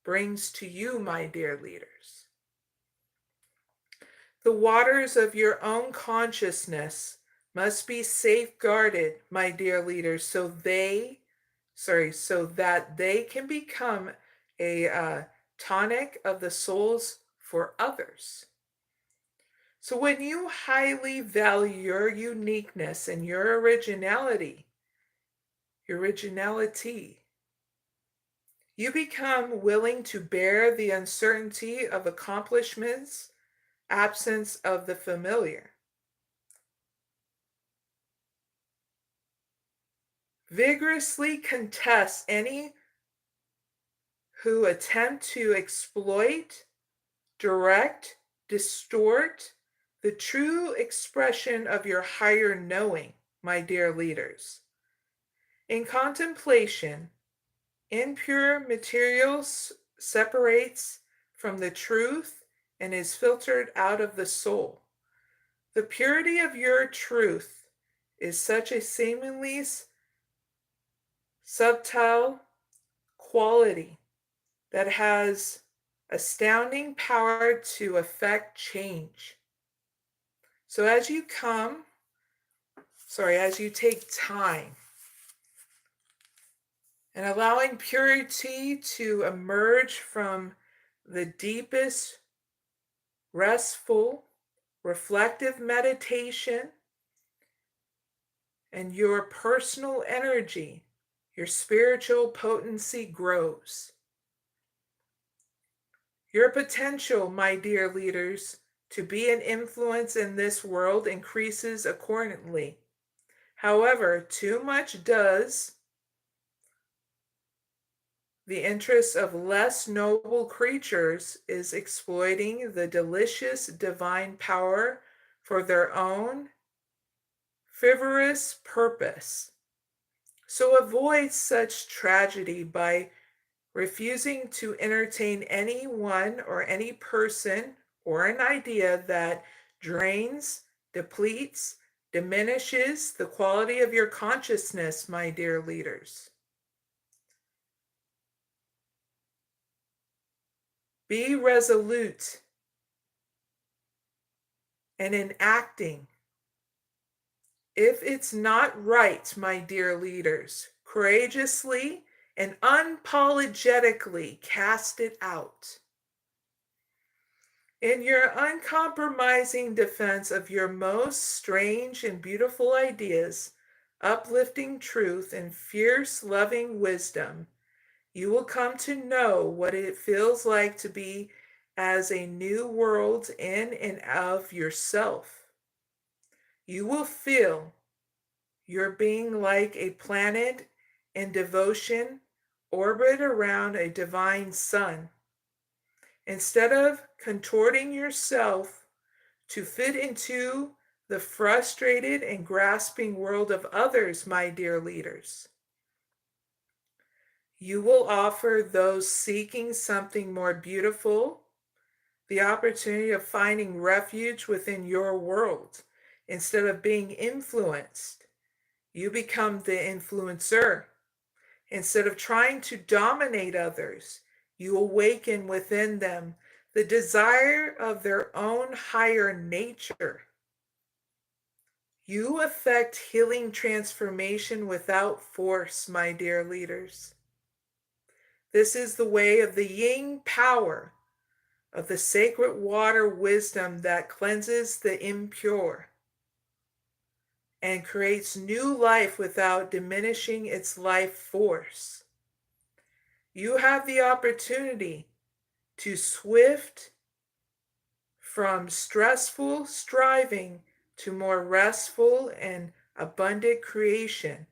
brings to you, my dear leaders. The waters of your own consciousness must be safeguarded, my dear leaders, so that they can become a tonic of the souls for others. So when you highly value your uniqueness and your originality, you become willing to bear the uncertainty of accomplishments, absence of the familiar. Vigorously contest any who attempt to exploit, direct, distort the true expression of your higher knowing, my dear leaders. In contemplation, impure material separates from the truth and is filtered out of the soul. The purity of your truth is such a seemingly subtle quality that has astounding power to affect change. So as you take time and allowing purity to emerge from the deepest, restful, reflective meditation and your personal energy, your spiritual potency grows. Your potential, my dear leaders, to be an influence in this world increases accordingly. However, too much does the interests of less noble creatures is exploiting the delicious divine power for their own frivolous purpose. So avoid such tragedy by refusing to entertain anyone or any person or an idea that drains, depletes, diminishes the quality of your consciousness, my dear leaders. Be resolute and in acting. If it's not right, my dear leaders, courageously and unapologetically cast it out. In your uncompromising defense of your most strange and beautiful ideas, uplifting truth and fierce loving wisdom, you will come to know what it feels like to be as a new world in and of yourself. You will feel your being like a planet in devotion orbit around a divine sun. Instead of contorting yourself to fit into the frustrated and grasping world of others, my dear leaders, you will offer those seeking something more beautiful the opportunity of finding refuge within your world. Instead of being influenced, you become the influencer. Instead of trying to dominate others, you awaken within them the desire of their own higher nature. You effect healing transformation without force, my dear leaders. This is the way of the yin power of the sacred water wisdom that cleanses the impure and creates new life without diminishing its life force. You have the opportunity to swift from stressful striving to more restful and abundant creation,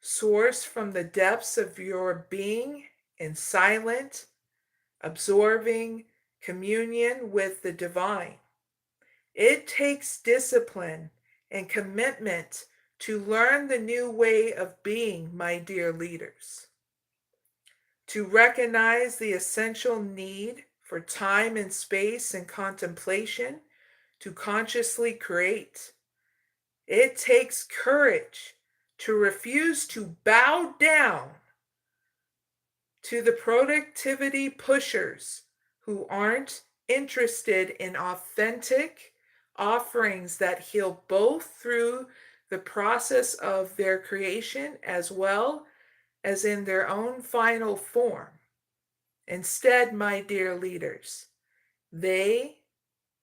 sourced from the depths of your being in silent, absorbing communion with the divine. It takes discipline and commitment to learn the new way of being, my dear leaders. To recognize the essential need for time and space and contemplation to consciously create. It takes courage to refuse to bow down to the productivity pushers who aren't interested in authentic offerings that heal both through the process of their creation as well as in their own final form. Instead, my dear leaders, they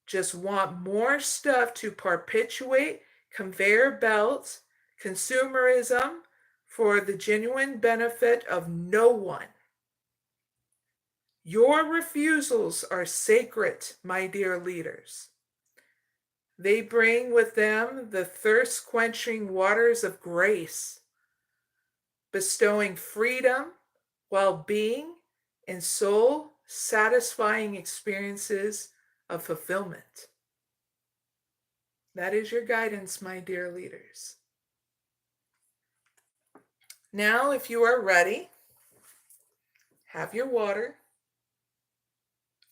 just want more stuff to perpetuate conveyor belts, consumerism for the genuine benefit of no one. Your refusals are sacred, my dear leaders. They bring with them the thirst quenching waters of grace, bestowing freedom, well being, and soul satisfying experiences of fulfillment. That is your guidance, my dear leaders. Now, if you are ready, have your water.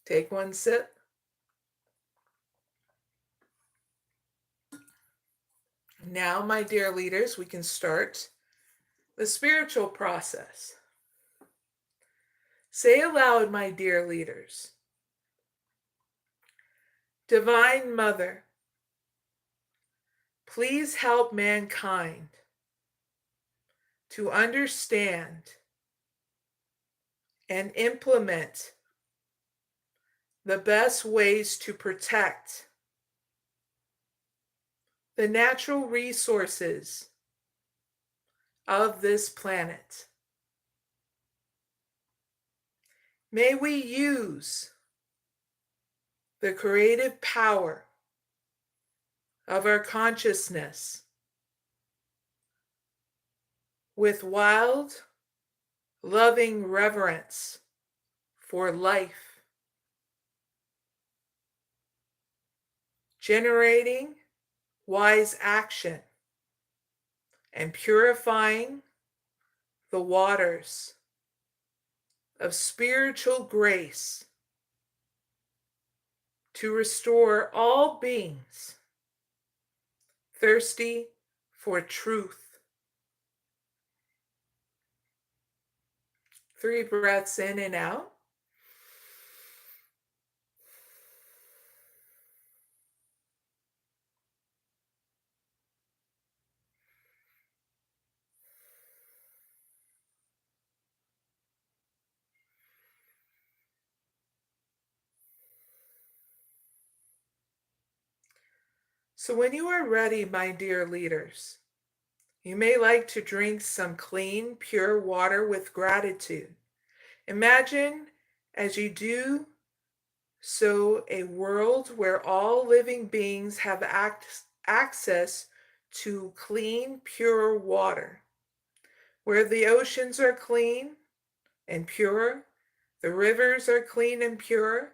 Take one sip. Now, my dear leaders, we can start the spiritual process. Say aloud, my dear leaders, Divine Mother, please help mankind to understand and implement the best ways to protect the natural resources of this planet. May we use the creative power of our consciousness with wild, loving reverence for life, generating wise action and purifying the waters of spiritual grace to restore all beings thirsty for truth. 3 breaths in and out. So when you are ready, my dear leaders, you may like to drink some clean, pure water with gratitude. Imagine as you do so a world where all living beings have access to clean, pure water, where the oceans are clean and pure, the rivers are clean and pure.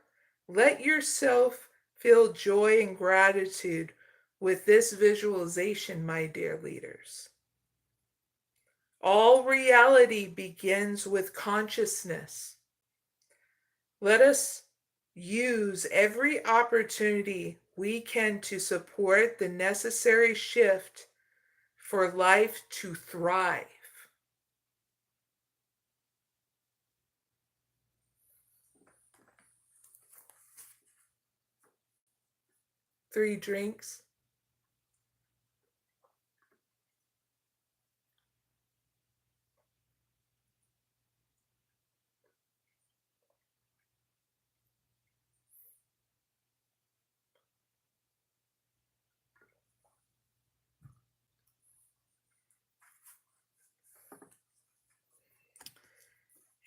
Let yourself feel joy and gratitude with this visualization, my dear leaders. All reality begins with consciousness. Let us use every opportunity we can to support the necessary shift for life to thrive. 3 drinks.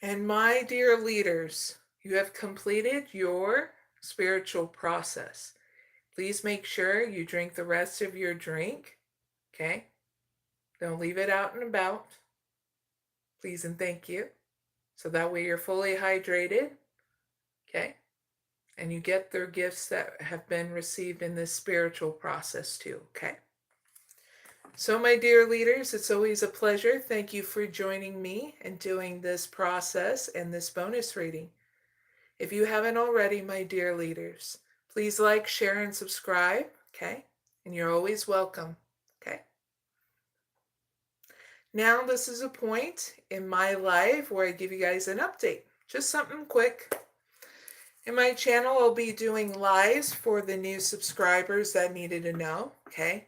And my dear leaders, you have completed your spiritual process. Please make sure you drink the rest of your drink, okay? Don't leave it out and about. Please and thank you. So that way you're fully hydrated, okay? And you get the gifts that have been received in this spiritual process too, okay? So my dear leaders, it's always a pleasure. Thank you for joining me and doing this process and this bonus reading. If you haven't already, my dear leaders, please like, share, and subscribe, okay? And you're always welcome, okay? Now this is a point in my life where I give you guys an update. Just something quick. In my channel, I'll be doing lives for the new subscribers that needed to know, okay?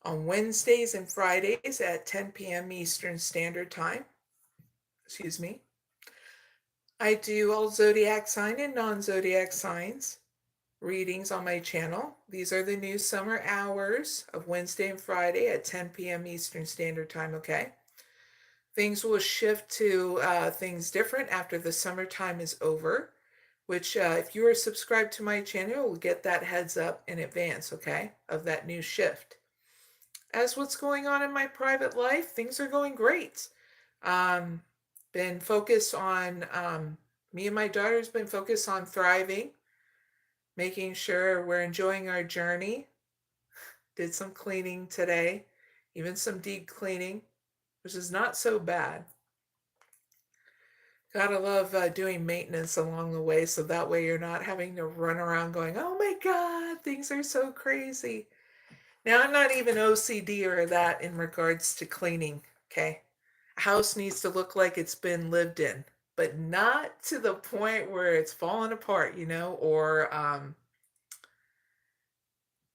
On Wednesdays and Fridays at 10 p.m. Eastern Standard Time. Excuse me. I do all zodiac sign and non-zodiac signs readings on my channel. These are the new summer hours of Wednesday and Friday at 10 p.m. Eastern Standard Time, okay? Things will shift to things different after the summertime is over, which if you are subscribed to my channel, you'll get that heads up in advance, okay, of that new shift. As what's going on in my private life, things are going great. Been focused on, me and my daughter's been focused on thriving, making sure we're enjoying our journey. Did some cleaning today, even some deep cleaning, which is not so bad. Gotta love doing maintenance along the way, so that way you're not having to run around going, oh my God, things are so crazy. Now, I'm not even OCD or that in regards to cleaning, okay? A house needs to look like it's been lived in, but not to the point where it's falling apart, you know, or I'm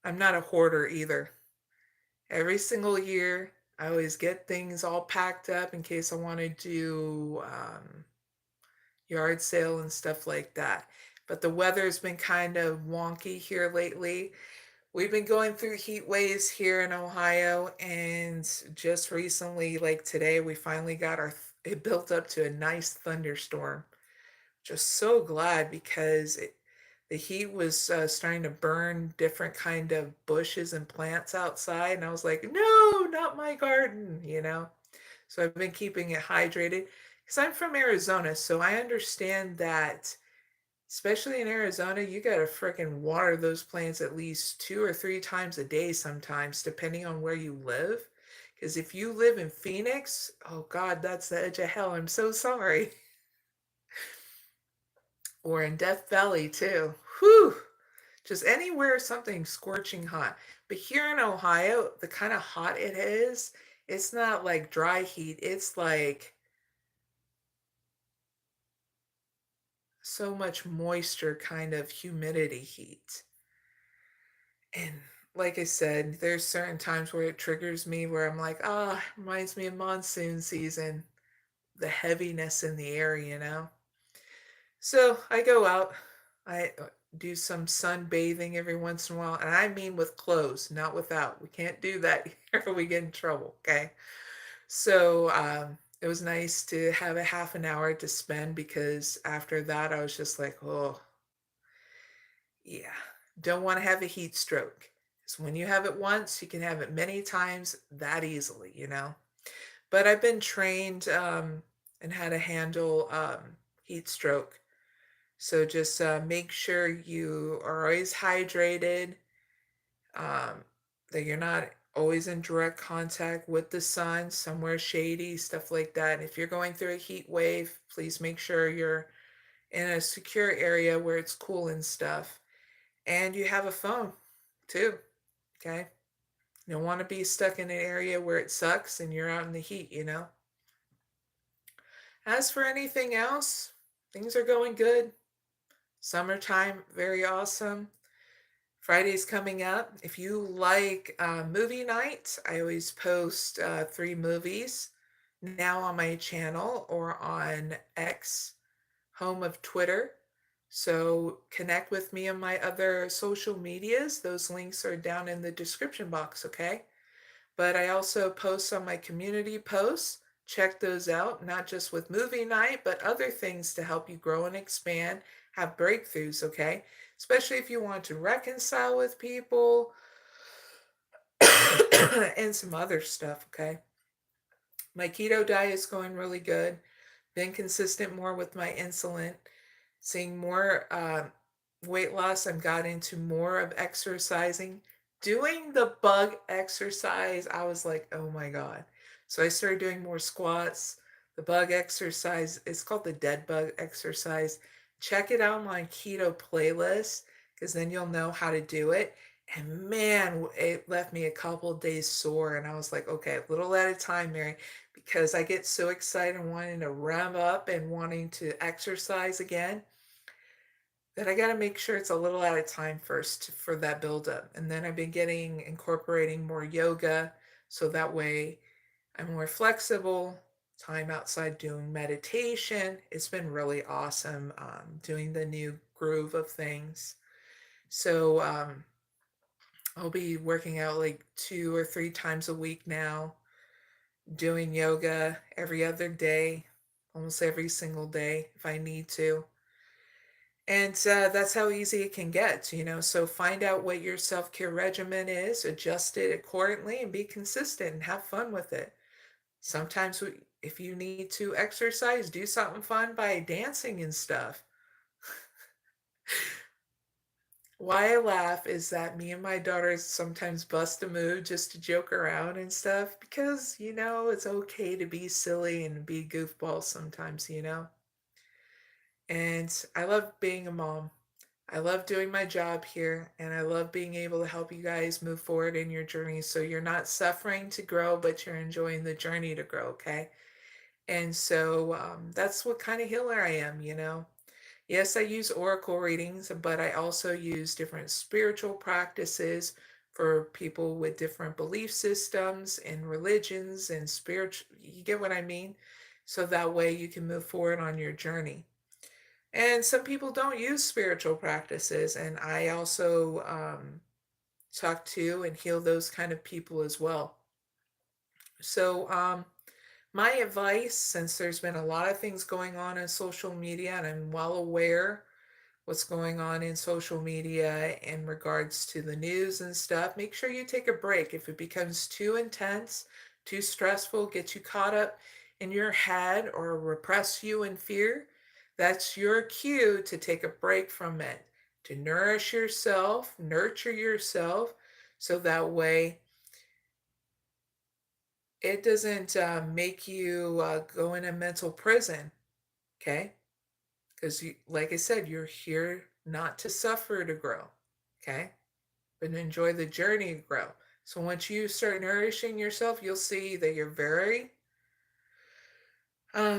not a hoarder either. Every single year, I always get things all packed up in case I want to do yard sale and stuff like that. But the weather's been kind of wonky here lately. We've been going through heat waves here in Ohio, and just recently, like today, we finally got it built up to a nice thunderstorm. Just so glad because the heat was starting to burn different kind of bushes and plants outside, and I was like, no, not my garden, you know? So I've been keeping it hydrated because I'm from Arizona, so I understand that, especially in Arizona, you gotta frickin' water those plants at least 2 or 3 times a day sometimes, depending on where you live. Because if you live in Phoenix, oh God, that's the edge of hell. I'm so sorry. Or in Death Valley too. Whew! Just anywhere something scorching hot. But here in Ohio, the kind of hot it is, it's not like dry heat. It's like so much moisture, kind of humidity heat. And like I said, there's certain times where it triggers me where I'm like, reminds me of monsoon season, the heaviness in the air, you know? So I go out. I do some sunbathing every once in a while. And I mean with clothes, not without. We can't do that here or we get in trouble, okay? So it was nice to have a half an hour to spend because after that I was just like, oh, yeah, don't want to have a heat stroke. So when you have it once, you can have it many times that easily. But I've been trained and how to handle heat stroke. So just make sure you are always hydrated, um, that you're not always in direct contact with the sun, somewhere shady, stuff like that. And if you're going through a heat wave, please make sure you're in a secure area where it's cool and stuff. And you have a phone too, okay? You don't want to be stuck in an area where it sucks and you're out in the heat. As for anything else, things are going good. Summertime, very awesome. Friday's coming up. If you like movie night, I always post 3 movies now on my channel or on X, home of Twitter. So connect with me on my other social medias. Those links are down in the description box, okay? But I also post on my community posts. Check those out, not just with movie night, but other things to help you grow and expand, have breakthroughs, okay? Especially if you want to reconcile with people and some other stuff, okay? My keto diet is going really good. Been consistent more with my insulin, seeing more weight loss. I've got into more of exercising. Doing the bug exercise, I was like, oh my God. So I started doing more squats. The bug exercise, it's called the dead bug exercise. Check it out on my keto playlist because then you'll know how to do it. And man, it left me a couple of days sore. And I was like, okay, a little at a time, Mary, because I get so excited and wanting to rev up and wanting to exercise again that I got to make sure it's a little at a time first for that buildup. And then I've been incorporating more yoga so that way I'm more flexible. Time outside doing meditation. It's been really awesome doing the new groove of things. So I'll be working out like 2 or 3 times a week now, doing yoga every other day, almost every single day if I need to. And that's how easy it can get. So find out what your self care regimen is, adjust it accordingly, and be consistent and have fun with it. Sometimes, if you need to exercise, do something fun by dancing and stuff. Why I laugh is that me and my daughters sometimes bust a move just to joke around and stuff because, it's okay to be silly and be goofballs sometimes. And I love being a mom. I love doing my job here, and I love being able to help you guys move forward in your journey so you're not suffering to grow, but you're enjoying the journey to grow, okay? And so that's what kind of healer I am. Yes, I use oracle readings, but I also use different spiritual practices for people with different belief systems and religions and spiritual, you get what I mean? So that way you can move forward on your journey. And some people don't use spiritual practices, and I also talk to and heal those kind of people as well. So, my advice, since there's been a lot of things going on in social media, and I'm well aware what's going on in social media in regards to the news and stuff, make sure you take a break. If it becomes too intense, too stressful, gets you caught up in your head or repress you in fear, that's your cue to take a break from it, to nourish yourself, nurture yourself, so that way it doesn't make you go in a mental prison, okay? Because, like I said, you're here not to suffer to grow, okay? But enjoy the journey to grow. So once you start nourishing yourself, you'll see that you're very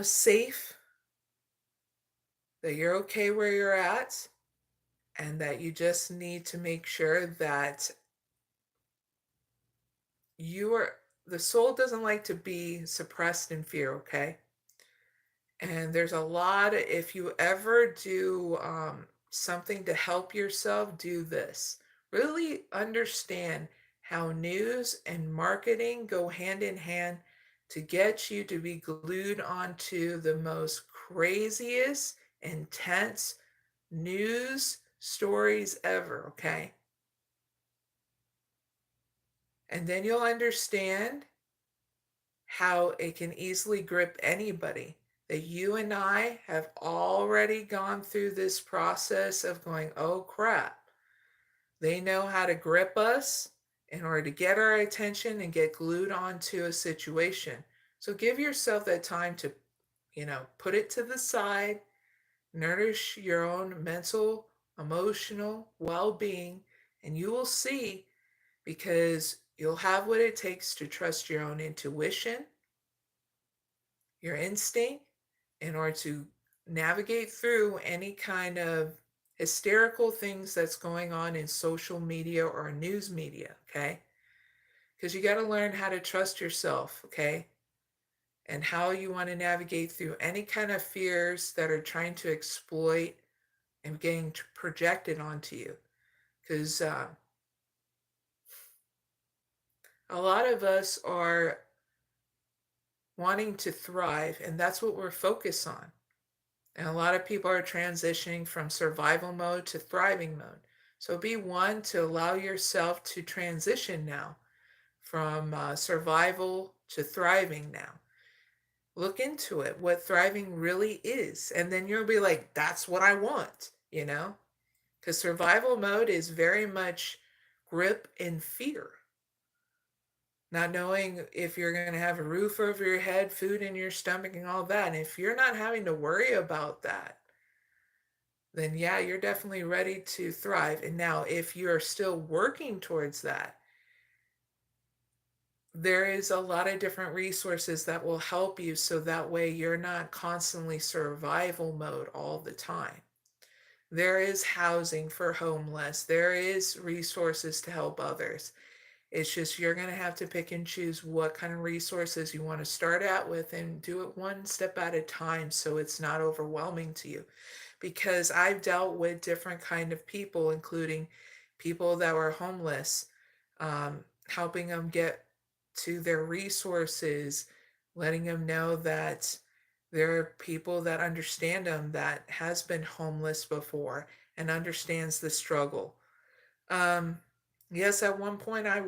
safe, that you're okay where you're at, and that you just need to make sure that the soul doesn't like to be suppressed in fear, okay? And there's a lot, if you ever do something to help yourself, do this. Really understand how news and marketing go hand in hand to get you to be glued onto the most craziest, intense news stories ever, okay? And then you'll understand how it can easily grip anybody. That you and I have already gone through this process of going, oh crap, they know how to grip us in order to get our attention and get glued onto a situation. So give yourself that time to, put it to the side, nourish your own mental, emotional well being, and you will see, because you'll have what it takes to trust your own intuition, your instinct, in order to navigate through any kind of hysterical things that's going on in social media or news media, okay? Because you got to learn how to trust yourself, okay? And how you want to navigate through any kind of fears that are trying to exploit and getting projected onto you. Because a lot of us are wanting to thrive, and that's what we're focused on. And a lot of people are transitioning from survival mode to thriving mode. So be one to allow yourself to transition now from survival to thriving now. Look into it, what thriving really is. And then you'll be like, that's what I want, you know? Because survival mode is very much grip and fear. Not knowing if you're going to have a roof over your head, food in your stomach, and all that. And if you're not having to worry about that, then yeah, you're definitely ready to thrive. And now, if you're still working towards that, there is a lot of different resources that will help you so that way you're not constantly survival mode all the time. There is housing for homeless, there is resources to help others. It's just you're going to have to pick and choose what kind of resources you want to start out with and do it one step at a time so it's not overwhelming to you. Because I've dealt with different kind of people, including people that were homeless, helping them get to their resources, letting them know that there are people that understand them that has been homeless before and understands the struggle. Um, yes, at one point I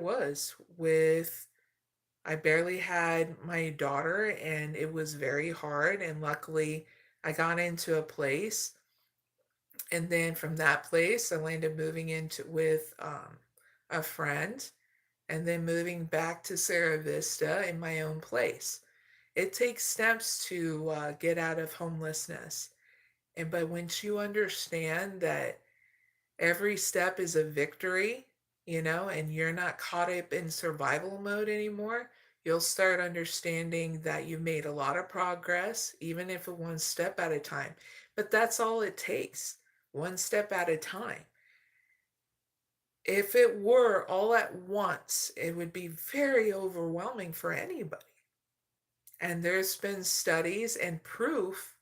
barely had my daughter and it was very hard. And luckily, I got into a place. And then from that place, I landed moving into with a friend and then moving back to Sarah Vista in my own place. It takes steps to get out of homelessness. But once you understand that every step is a victory, and you're not caught up in survival mode anymore, you'll start understanding that you made a lot of progress, even if it's one step at a time. But that's all it takes, one step at a time. If it were all at once, it would be very overwhelming for anybody. And there's been studies and proof,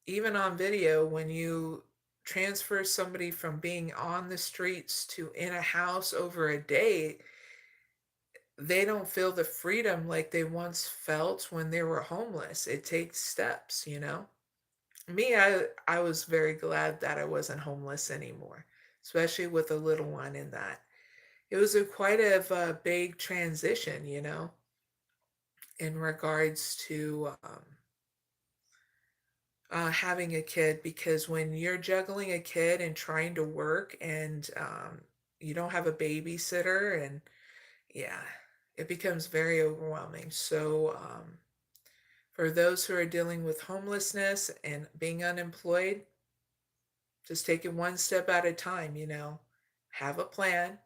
even on video, when you transfer somebody from being on the streets to in a house over a day, they don't feel the freedom like they once felt when they were homeless. It takes steps. Me, I was very glad that I wasn't homeless anymore, especially with a little one in that. It was quite a big transition, in regards to having a kid, because when you're juggling a kid and trying to work and you don't have a babysitter, and yeah, it becomes very overwhelming. So for those who are dealing with homelessness and being unemployed, just take it one step at a time. Have a plan,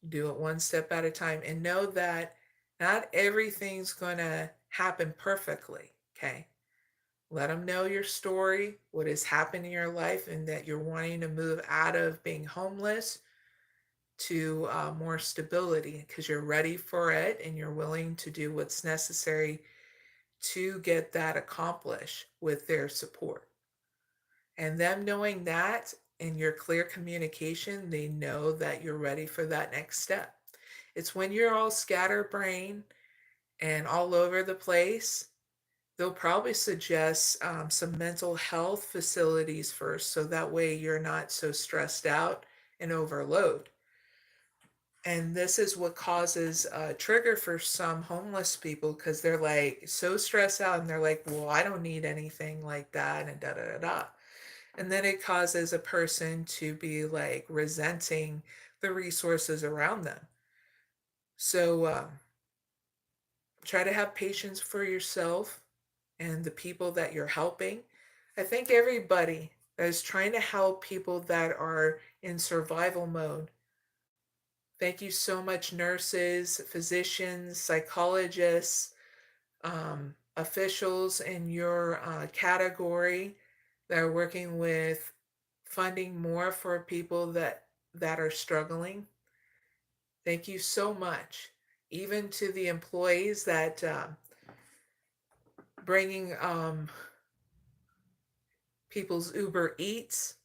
do it one step at a time, and know that not everything's going to happen perfectly, okay? Let them know your story, what has happened in your life, and that you're wanting to move out of being homeless to more stability because you're ready for it and you're willing to do what's necessary to get that accomplished with their support. And them knowing that in your clear communication, they know that you're ready for that next step. It's when you're all scatterbrained and all over the place, they'll probably suggest some mental health facilities first, so that way you're not so stressed out and overload. And this is what causes a trigger for some homeless people, because they're like so stressed out and they're like, well, I don't need anything like that, and da da da da. And then it causes a person to be like resenting the resources around them. So try to have patience for yourself and the people that you're helping. I think everybody that is trying to help people that are in survival mode. Thank you so much, nurses, physicians, psychologists, officials in your category that are working with funding more for people that are struggling. Thank you so much. Even to the employees that bringing people's Uber Eats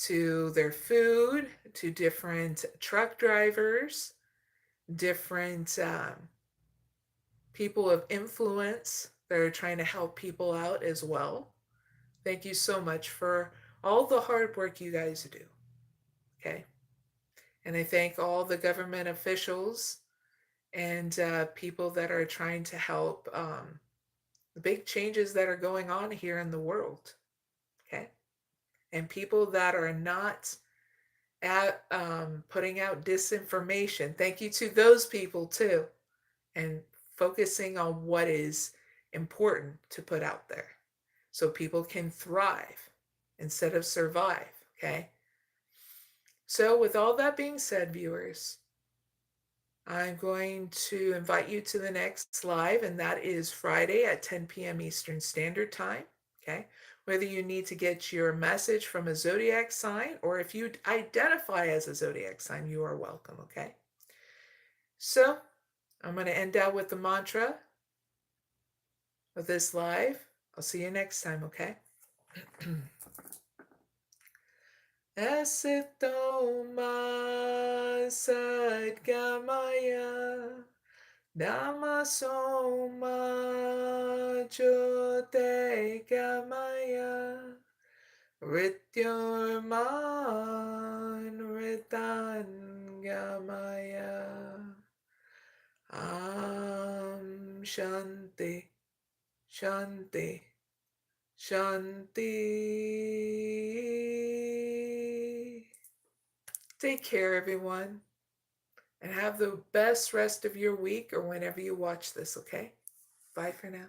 to their food, to different truck drivers, different people of influence that are trying to help people out as well. Thank you so much for all the hard work you guys do. Okay. And I thank all the government officials and people that are trying to help the big changes that are going on here in the world. Okay. And people that are not at putting out disinformation. Thank you to those people too. And focusing on what is important to put out there so people can thrive instead of survive. Okay. So, with all that being said, viewers, I'm going to invite you to the next live, and that is Friday at 10 p.m. Eastern Standard Time. Okay. Whether you need to get your message from a zodiac sign or if you identify as a zodiac sign, you are welcome. Okay. So, I'm going to end out with the mantra of this live. I'll see you next time. Okay. 𝐸st Dhammasoma Rityurman Shanti Shanti Shanti. Take care, everyone, and have the best rest of your week or whenever you watch this, okay? Bye for now.